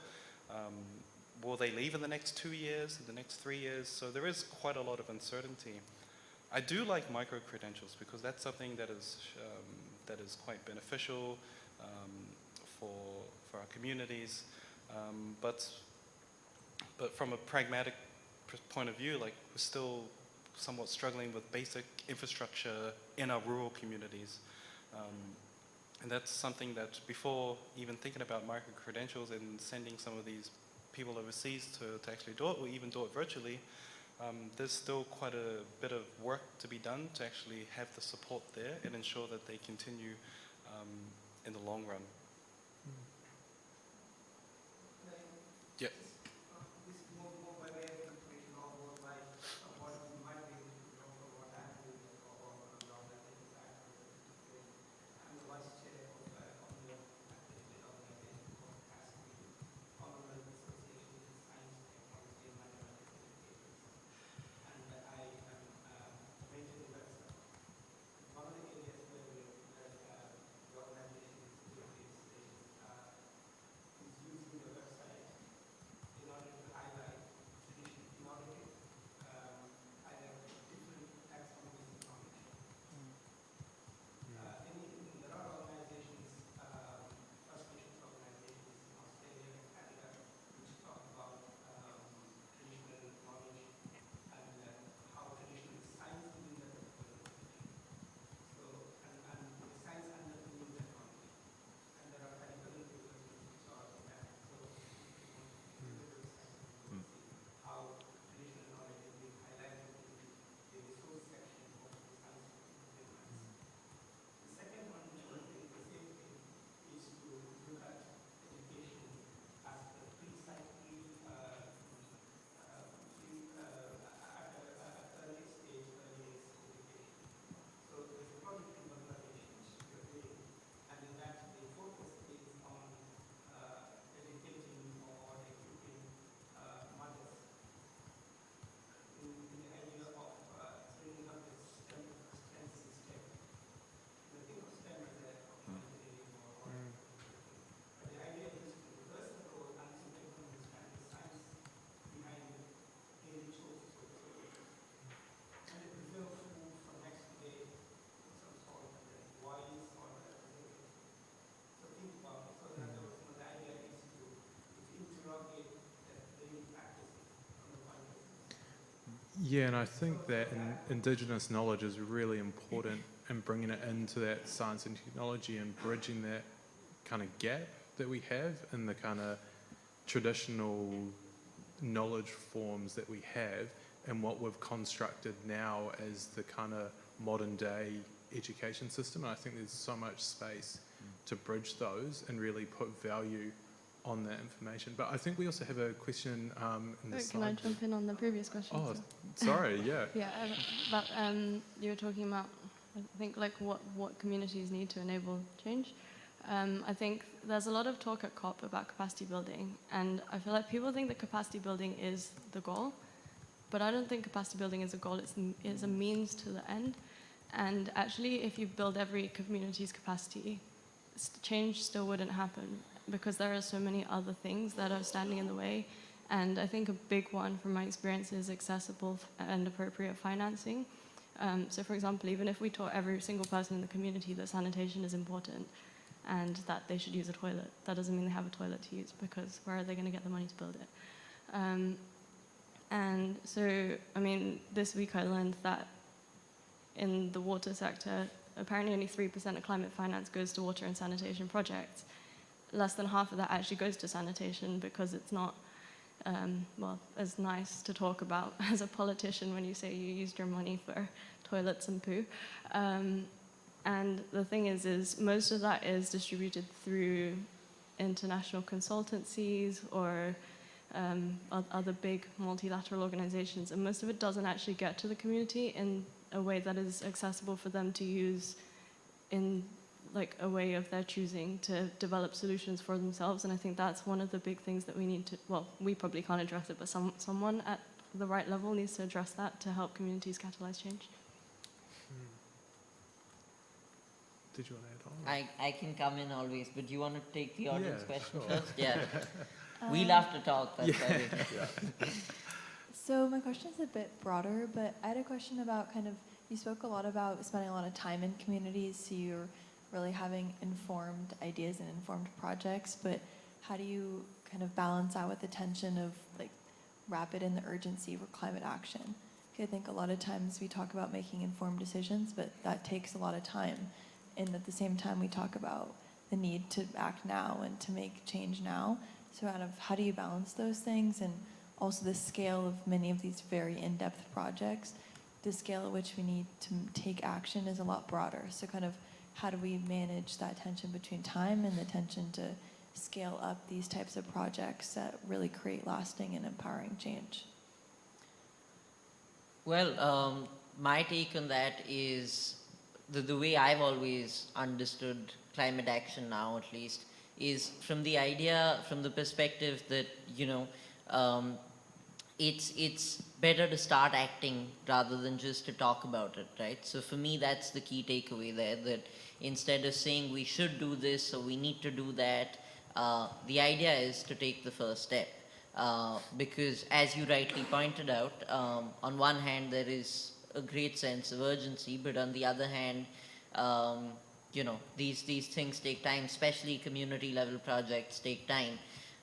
Will they leave in the next 2 years, in the next 3 years? So there is quite a lot of uncertainty. I do like micro-credentials because that's something that is quite beneficial for our communities. But from a pragmatic point of view, like, we're still somewhat struggling with basic infrastructure in our rural communities. And that's something that, before even thinking about micro-credentials and sending some of these people overseas to actually do it, or even do it virtually, there's still quite a bit of work to be done to actually have the support there and ensure that they continue in the long run. Yeah. This is more by way of information, or more by what you might be able to know from what I'm doing or on the organization side. I'm the vice chair of the activity organization called capacity, Honorable Association in Science, Technology, and Mathematics Education. And I am maintaining the website. One of the areas where the organization is using the website Yeah, and I think that Indigenous knowledge is really important and bringing it into that science and technology and bridging that kind of gap that we have in the kind of traditional knowledge forms that we have and what we've constructed now as the kind of modern day education system. And I think there's so much space to bridge those and really put value on that information. But I think we also have a question in the Can slide. I jump in on the previous question? Oh, So- sorry, yeah. Yeah, but you were talking about, I think, like what communities need to enable change. I think there's a lot of talk at COP about capacity building, and I feel like people think that capacity building is the goal, but I don't think capacity building is a goal, it's a means to the end. And actually, if you build every community's capacity, change still wouldn't happen because there are so many other things that are standing in the way. And I think a big one from my experience is accessible and appropriate financing. So for example, even if we taught every single person in the community that sanitation is important and that they should use a toilet, that doesn't mean they have a toilet to use because where are they going to get the money to build it? And so, I mean, this week I learned that in the water sector, apparently only 3% of climate finance goes to water and sanitation projects. Less than half of that actually goes to sanitation because it's not, well, as nice to talk about as a politician when you say you used your money for toilets and poo. And the thing is most of that is distributed through international consultancies or other big multilateral organizations, and most of it doesn't actually get to the community in a way that is accessible for them to use in like a way of their choosing to develop solutions for themselves. And I think that's one of the big things that we need to, well, we probably can't address it, but someone at the right level needs to address that to help communities catalyze change. Did you want to add on? I can come in always, but do you want to take the audience Yeah, question sure. first? Yeah. We love to talk, but sorry. So my question's a bit broader, but I had a question about kind of, you spoke a lot about spending a lot of time in communities, so you're really having informed ideas and informed projects, but how do you kind of balance out with the tension of like rapid and the urgency for climate action? I think a lot of times we talk about making informed decisions, but that takes a lot of time. And at the same time, we talk about the need to act now and to make change now. So kind of how do you balance those things? And also the scale of many of these very in-depth projects, the scale at which we need to take action is a lot broader. So kind of how do we manage that tension between time and the tension to scale up these types of projects that really create lasting and empowering change? Well, my take on that is the way I've always understood climate action now, at least, is from the idea, from the perspective that, you know, it's better to start acting rather than just to talk about it, right? So for me, that's the key takeaway there, that instead of saying we should do this or we need to do that, the idea is to take the first step. Because as you rightly pointed out, on one hand there is a great sense of urgency, but on the other hand, you know, these things take time, especially community level projects take time.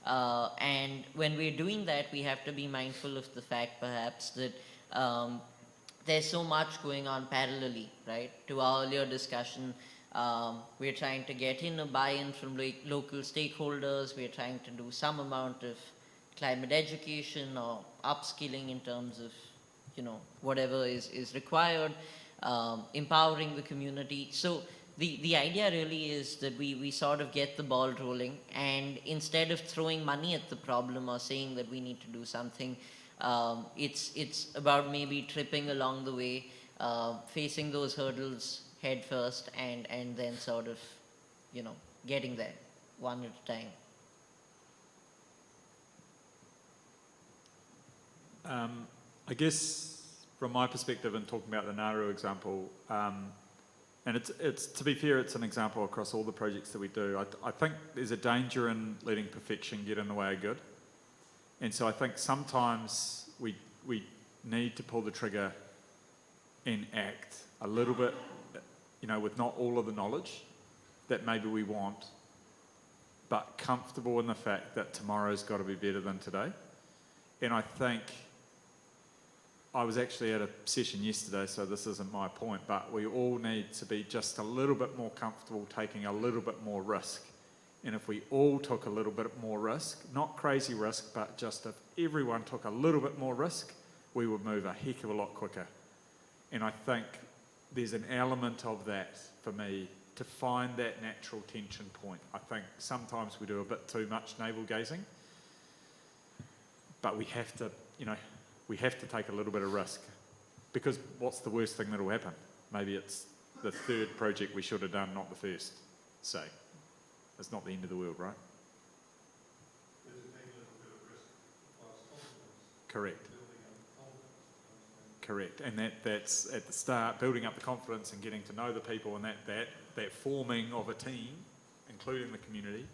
And when we're doing that, we have to be mindful of the fact perhaps that there's so much going on parallelly, right? To our earlier discussion, we're trying to get in a buy-in from local stakeholders, we're trying to do some amount of climate education or upskilling in terms of, you know, whatever is required, empowering the community. So the idea really is that we sort of get the ball rolling, and instead of throwing money at the problem or saying that we need to do something, it's about maybe tripping along the way, facing those hurdles head first, and then sort of, you know, getting there one at a time. I guess from my perspective, and talking about the Nauru example, and it's to be fair, it's an example across all the projects that we do. I think there's a danger in letting perfection get in the way of good, and so I think sometimes we need to pull the trigger and act a little bit, you know, with not all of the knowledge that maybe we want, but comfortable in the fact that tomorrow's got to be better than today. And I think I was actually at a session yesterday, so this isn't my point, but we all need to be just a little bit more comfortable taking a little bit more risk. And if we all took a little bit more risk, not crazy risk, but just if everyone took a little bit more risk, we would move a heck of a lot quicker. And I think there's an element of that for me to find that natural tension point. I think sometimes we do a bit too much navel gazing, but we have to, we have to take a little bit of risk, because what's the worst thing that will happen? Maybe it's the third project we should have done, not the first. So it's not the end of the world, right? Correct. Correct. And that's at the start, building up the confidence and getting to know the people, and that forming of a team, including the community,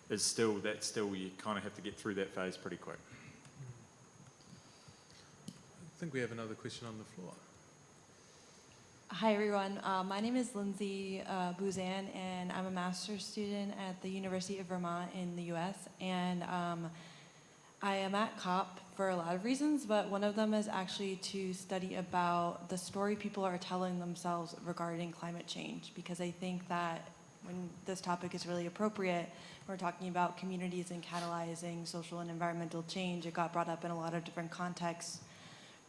is still, you kind of have to get through that phase pretty quick. I think we have another question on the floor. Hi everyone, my name is Lindsay Buzan, and I'm a master's student at the University of Vermont in the US, and I am at COP for a lot of reasons, but one of them is actually to study about the story people are telling themselves regarding climate change, because I think that when this topic is really appropriate, we're talking about communities and catalyzing social and environmental change. It got brought up in a lot of different contexts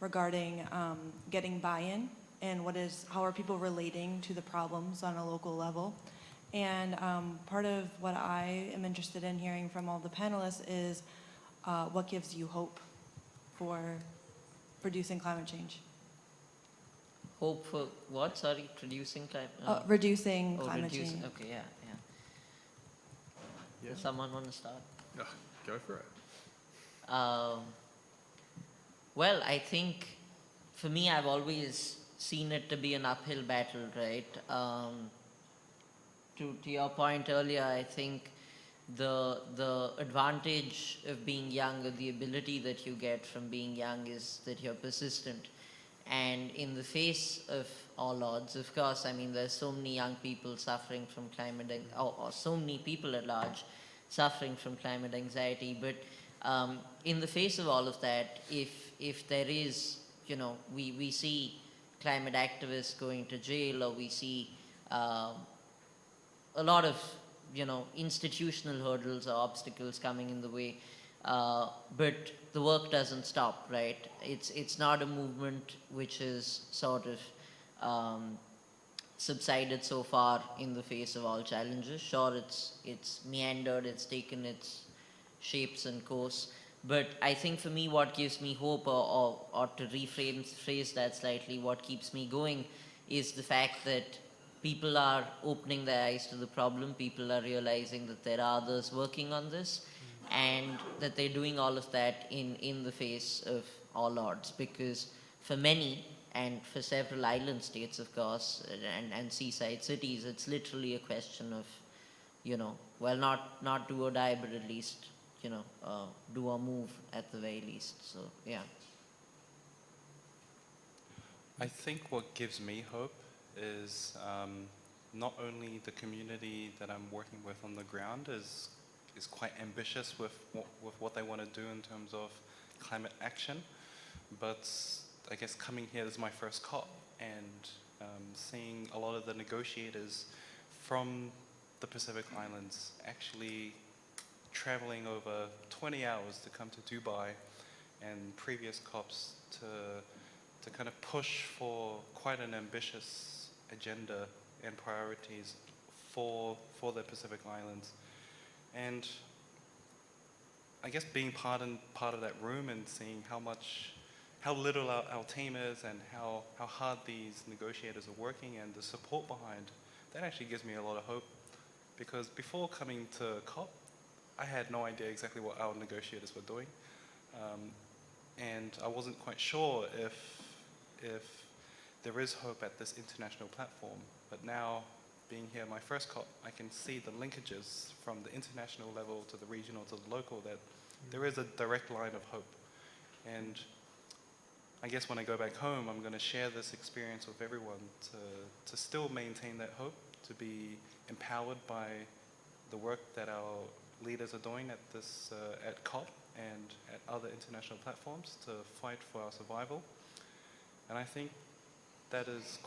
regarding getting buy-in and how are people relating to the problems on a local level. And part of what I am interested in hearing from all the panelists is what gives you hope for reducing climate change? Hope for what? Sorry, reducing climate? Reducing climate change. Okay, yeah. Yeah. Does someone want to start? Oh, go for it. Well, I think for me, I've always seen it to be an uphill battle, right? To your point earlier, I think the advantage of being young, or the ability that you get from being young, is that you're persistent. And in the face of all odds, of course, I mean, there's so many young people suffering from or so many people at large suffering from climate anxiety, but in the face of all of that, if there is, we see climate activists going to jail, or we see a lot of, institutional hurdles or obstacles coming in the way, but the work doesn't stop, right? It's not a movement which is sort of subsided so far in the face of all challenges. Sure, it's meandered, it's taken its shapes and course, but I think for me what gives me hope, or to phrase that slightly, what keeps me going is the fact that people are opening their eyes to the problem, people are realizing that there are others working on this, and that they're doing all of that in the face of all odds. Because for many, and for several island states, of course, and seaside cities, it's literally a question of, well, not do or die, but at least, do or move at the very least. So, yeah. I think what gives me hope is not only the community that I'm working with on the ground is quite ambitious with what they want to do in terms of climate action, but I guess coming here, this is my first COP, and seeing a lot of the negotiators from the Pacific Islands actually traveling over 20 hours to come to Dubai, and previous COPs to kind of push for quite an ambitious agenda and priorities for the Pacific Islands. And I guess being part of that room and seeing how little our team is, and how hard these negotiators are working, and the support behind, that actually gives me a lot of hope. Because before coming to COP, I had no idea exactly what our negotiators were doing. And I wasn't quite sure if there is hope at this international platform. But now, being here my first COP, I can see the linkages from the international level to the regional to the local, that there is a direct line of hope. And I guess when I go back home, I'm going to share this experience with everyone to still maintain that hope, to be empowered by the work that our leaders are doing at COP and at other international platforms to fight for our survival. And I think that is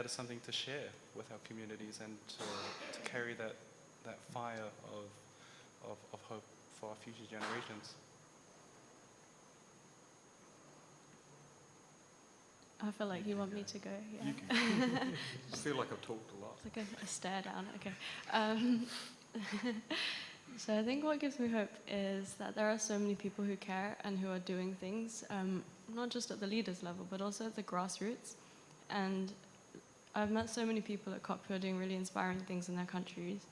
something to share with our communities and to carry that fire of hope for our future generations. I feel like you want me to go. Yeah. You can. I feel like I've talked a lot. It's like a stare down. Okay. So I think what gives me hope is that there are so many people who care and who are doing things, not just at the leaders level, but also at the grassroots. And I've met so many people at COP who are doing really inspiring things in their countries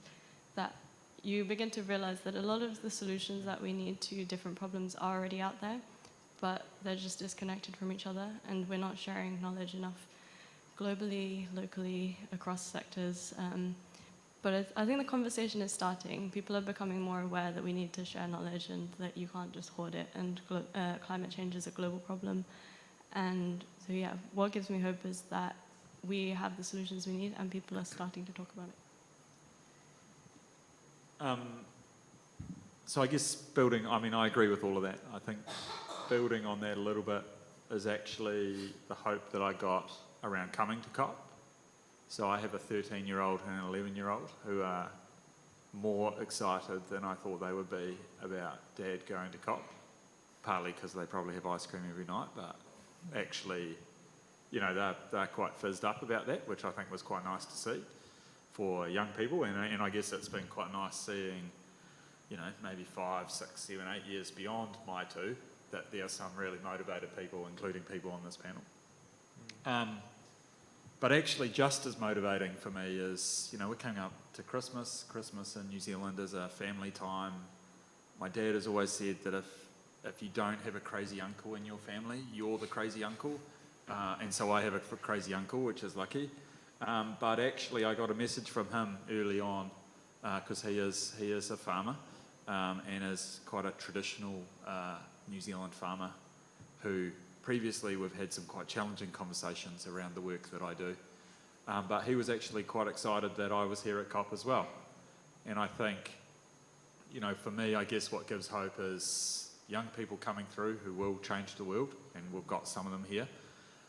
that you begin to realize that a lot of the solutions that we need to different problems are already out there, but they're just disconnected from each other, and we're not sharing knowledge enough globally, locally, across sectors. But I think the conversation is starting. People are becoming more aware that we need to share knowledge and that you can't just hoard it, and climate change is a global problem. And so yeah, what gives me hope is that we have the solutions we need and people are starting to talk about it. So I guess I agree with all of that. I think building on that a little bit is actually the hope that I got around coming to COP. So I have a 13-year-old and an 11-year-old who are more excited than I thought they would be about Dad going to COP, partly because they probably have ice cream every night, but actually, they're quite fizzed up about that, which I think was quite nice to see for young people. And I guess it's been quite nice seeing, maybe 5, 6, 7, 8 years beyond my two, that there are some really motivated people, including people on this panel. But actually just as motivating for me is, we're coming up to Christmas. Christmas in New Zealand is a family time. My dad has always said that if you don't have a crazy uncle in your family, you're the crazy uncle. And so I have a crazy uncle, which is lucky. But actually I got a message from him early on, because he is a farmer and is quite a traditional New Zealand farmer who previously we've had some quite challenging conversations around the work that I do. But he was actually quite excited that I was here at COP as well. And I think, for me, I guess what gives hope is young people coming through who will change the world, and we've got some of them here.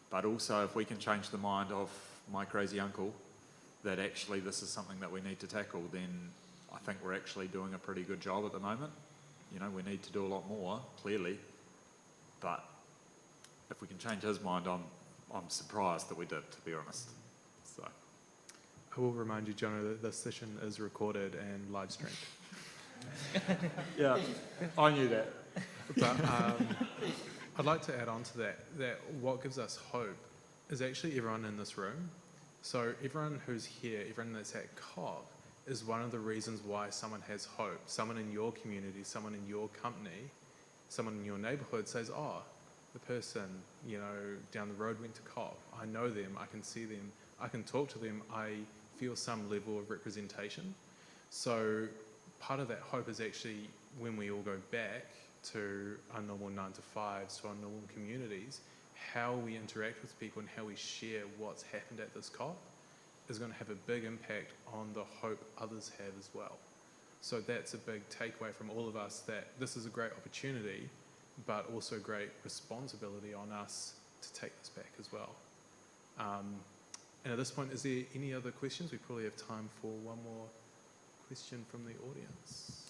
But also if we can change the mind of my crazy uncle that actually this is something that we need to tackle, then I think we're actually doing a pretty good job at the moment. We need to do a lot more, clearly, but if we can change his mind, I'm surprised that we did, to be honest. So I will remind you, Jono, that this session is recorded and live streamed. Yeah, I knew that. But I'd like to add on to that what gives us hope is actually everyone in this room. So everyone who's here, everyone that's at COP, is one of the reasons why someone has hope. Someone in your community, someone in your company, someone in your neighborhood says, oh, the person, down the road went to COP. I know them, I can see them, I can talk to them, I feel some level of representation. So part of that hope is actually when we all go back to our normal 9-to-5s, to our normal communities, how we interact with people and how we share what's happened at this COP is going to have a big impact on the hope others have as well. So that's a big takeaway from all of us, that this is a great opportunity, but also great responsibility on us to take this back as well. And at this point, is there any other questions? We probably have time for one more question from the audience.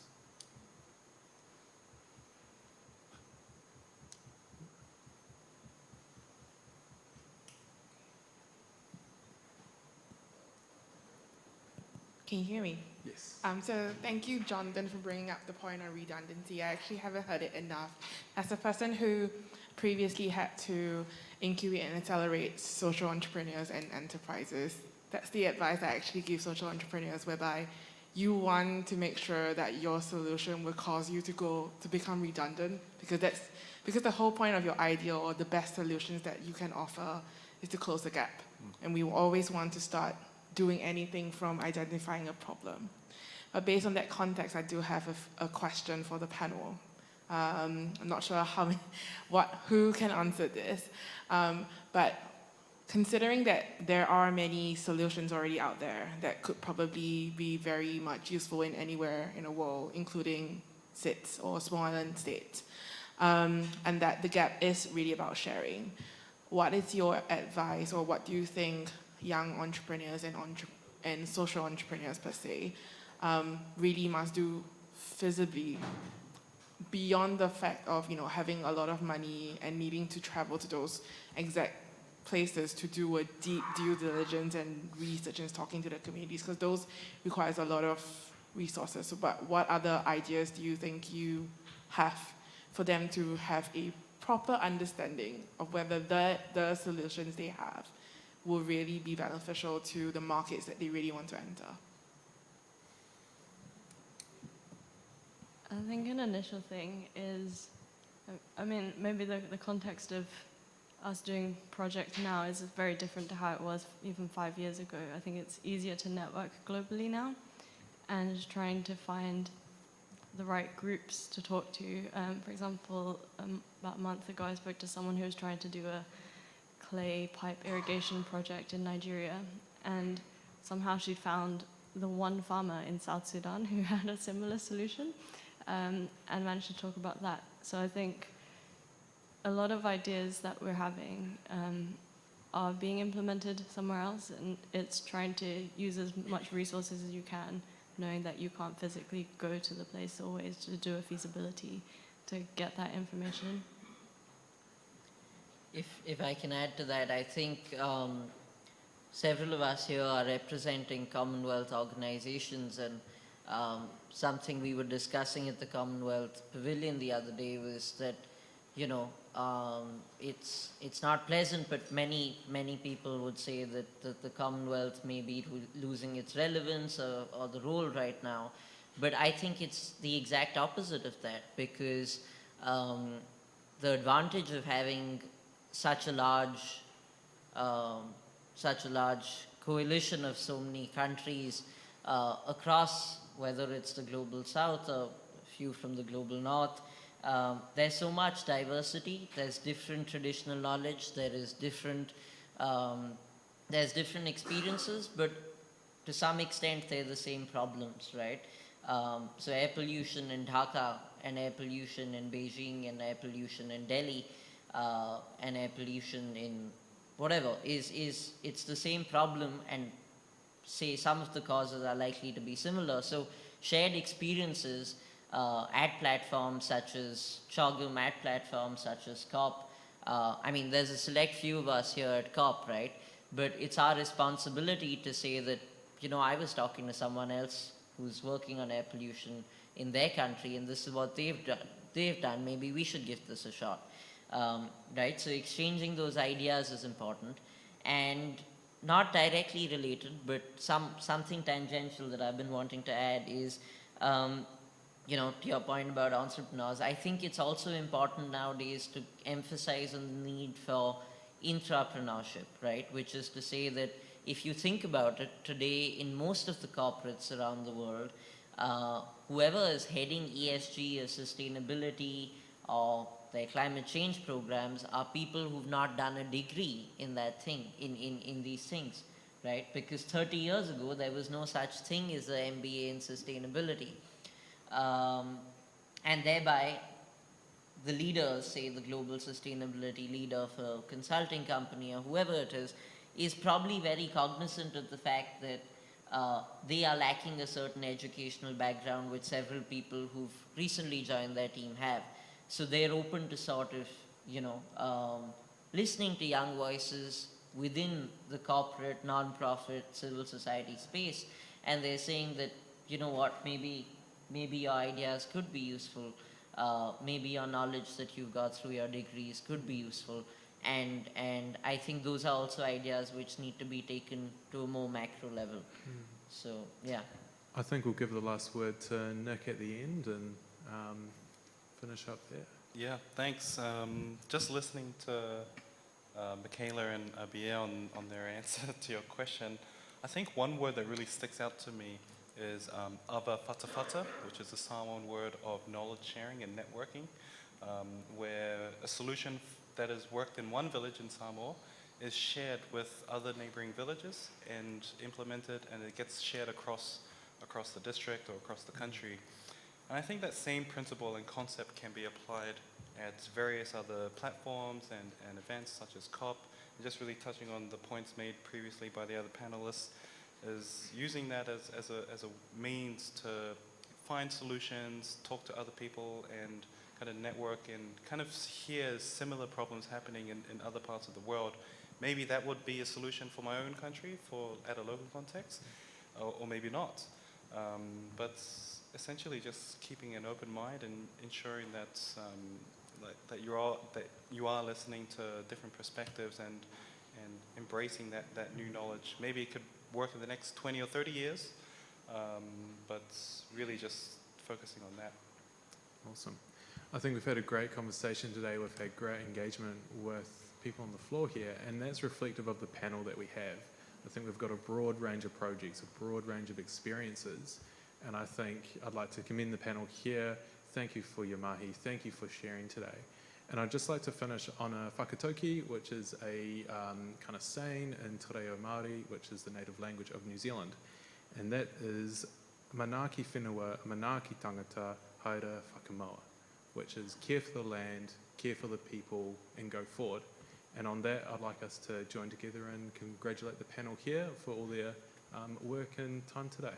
Can you hear me? Yes. So thank you, Jonathan, for bringing up the point on redundancy. I actually haven't heard it enough. As a person who previously had to incubate and accelerate social entrepreneurs and enterprises, that's the advice I actually give social entrepreneurs, whereby you want to make sure that your solution will cause you to become redundant, because the whole point of your ideal or the best solutions that you can offer is to close the gap. And we always want to start doing anything from identifying a problem. But based on that context, I do have a question for the panel. I'm not sure who can answer this, but considering that there are many solutions already out there that could probably be very much useful in anywhere in the world, including SIDS or small island states, and that the gap is really about sharing, what is your advice, or what do you think young entrepreneurs and social entrepreneurs per se really must do visibly, beyond the fact of, you know, having a lot of money and needing to travel to those exact places to do a deep due diligence and research and talking to the communities, because those requires a lot of resources. So, but what other ideas do you think you have for them to have a proper understanding of whether the solutions they have will really be beneficial to the markets that they really want to enter? I think an initial thing is, I mean, maybe the context of us doing projects now is very different to how it was even 5 years ago. I think it's easier to network globally now, and just trying to find the right groups to talk to. For example, about a month ago, I spoke to someone who was trying to do a clay pipe irrigation project in Nigeria, and somehow she'd found the one farmer in South Sudan who had a similar solution, and managed to talk about that. So I think a lot of ideas that we're having are being implemented somewhere else, and it's trying to use as much resources as you can, knowing that you can't physically go to the place always to do a feasibility to get that information. If I can add to that, I think several of us here are representing Commonwealth organizations, and something we were discussing at the Commonwealth Pavilion the other day was that, you know, it's not pleasant, but many people would say that the Commonwealth may be losing its relevance or the role right now. But I think it's the exact opposite of that, because the advantage of having such a large coalition of so many countries across, whether it's the global south or a few from the global north, there's so much diversity. There's different traditional knowledge. There's different experiences, but to some extent they're the same problems, right? So air pollution in Dhaka, and air pollution in Beijing, and air pollution in Delhi, and air pollution in whatever it's the same problem, and say some of the causes are likely to be similar. So shared experiences at platforms such as Chogum, at platforms such as COP. I mean, there's a select few of us here at COP, right? But it's our responsibility to say that, you know, I was talking to someone else who's working on air pollution in their country, and this is what they've done. Maybe we should give this a shot, right? So exchanging those ideas is important, and not directly related, but something tangential that I've been wanting to add is, you know, to your point about entrepreneurs, I think it's also important nowadays to emphasize on the need for intrapreneurship, right? Which is to say that if you think about it, today in most of the corporates around the world, whoever is heading ESG or sustainability or their climate change programs are people who've not done a degree in that thing, in these things, right? Because 30 years ago, there was no such thing as an MBA in sustainability. And thereby, the leaders, say the global sustainability leader for a consulting company or whoever it is probably very cognizant of the fact that they are lacking a certain educational background, which several people who've recently joined their team have. So they're open to sort of, you know, listening to young voices within the corporate, non-profit, civil society space, and they're saying that, you know what, maybe your ideas could be useful, maybe your knowledge that you've got through your degrees could be useful, and I think those are also ideas which need to be taken to a more macro level. So, yeah. I think we'll give the last word to Nick at the end and finish up there. Yeah, thanks. Just listening to Michaela and Abia on their answer to your question, I think one word that really sticks out to me is ava fata fata, which is the Samoan word of knowledge sharing and networking, where a solution that has worked in one village in Samoa is shared with other neighboring villages and implemented, and it gets shared across the district or across the country. And I think that same principle and concept can be applied at various other platforms and events such as COP. And just really touching on the points made previously by the other panelists, is using that as a means to find solutions, talk to other people, and kind of network and kind of hear similar problems happening in other parts of the world. Maybe that would be a solution for my own country at a local context, or maybe not. But essentially just keeping an open mind and ensuring that that you are listening to different perspectives and embracing that new knowledge. Maybe it could work in the next 20 or 30 years, but really just focusing on that. Awesome. I think we've had a great conversation today. We've had great engagement with people on the floor here, and that's reflective of the panel that we have. I think we've got a broad range of projects, a broad range of experiences, and I think I'd like to commend the panel here. Thank you for your mahi. Thank you for sharing today. And I'd just like to finish on a whakatoki, which is a kind of saying in Te Reo Māori, which is the native language of New Zealand. And that is, manaki whenua, manaki tangata, haere whakamoa, which is care for the land, care for the people, and go forward. And on that, I'd like us to join together and congratulate the panel here for all their work and time today.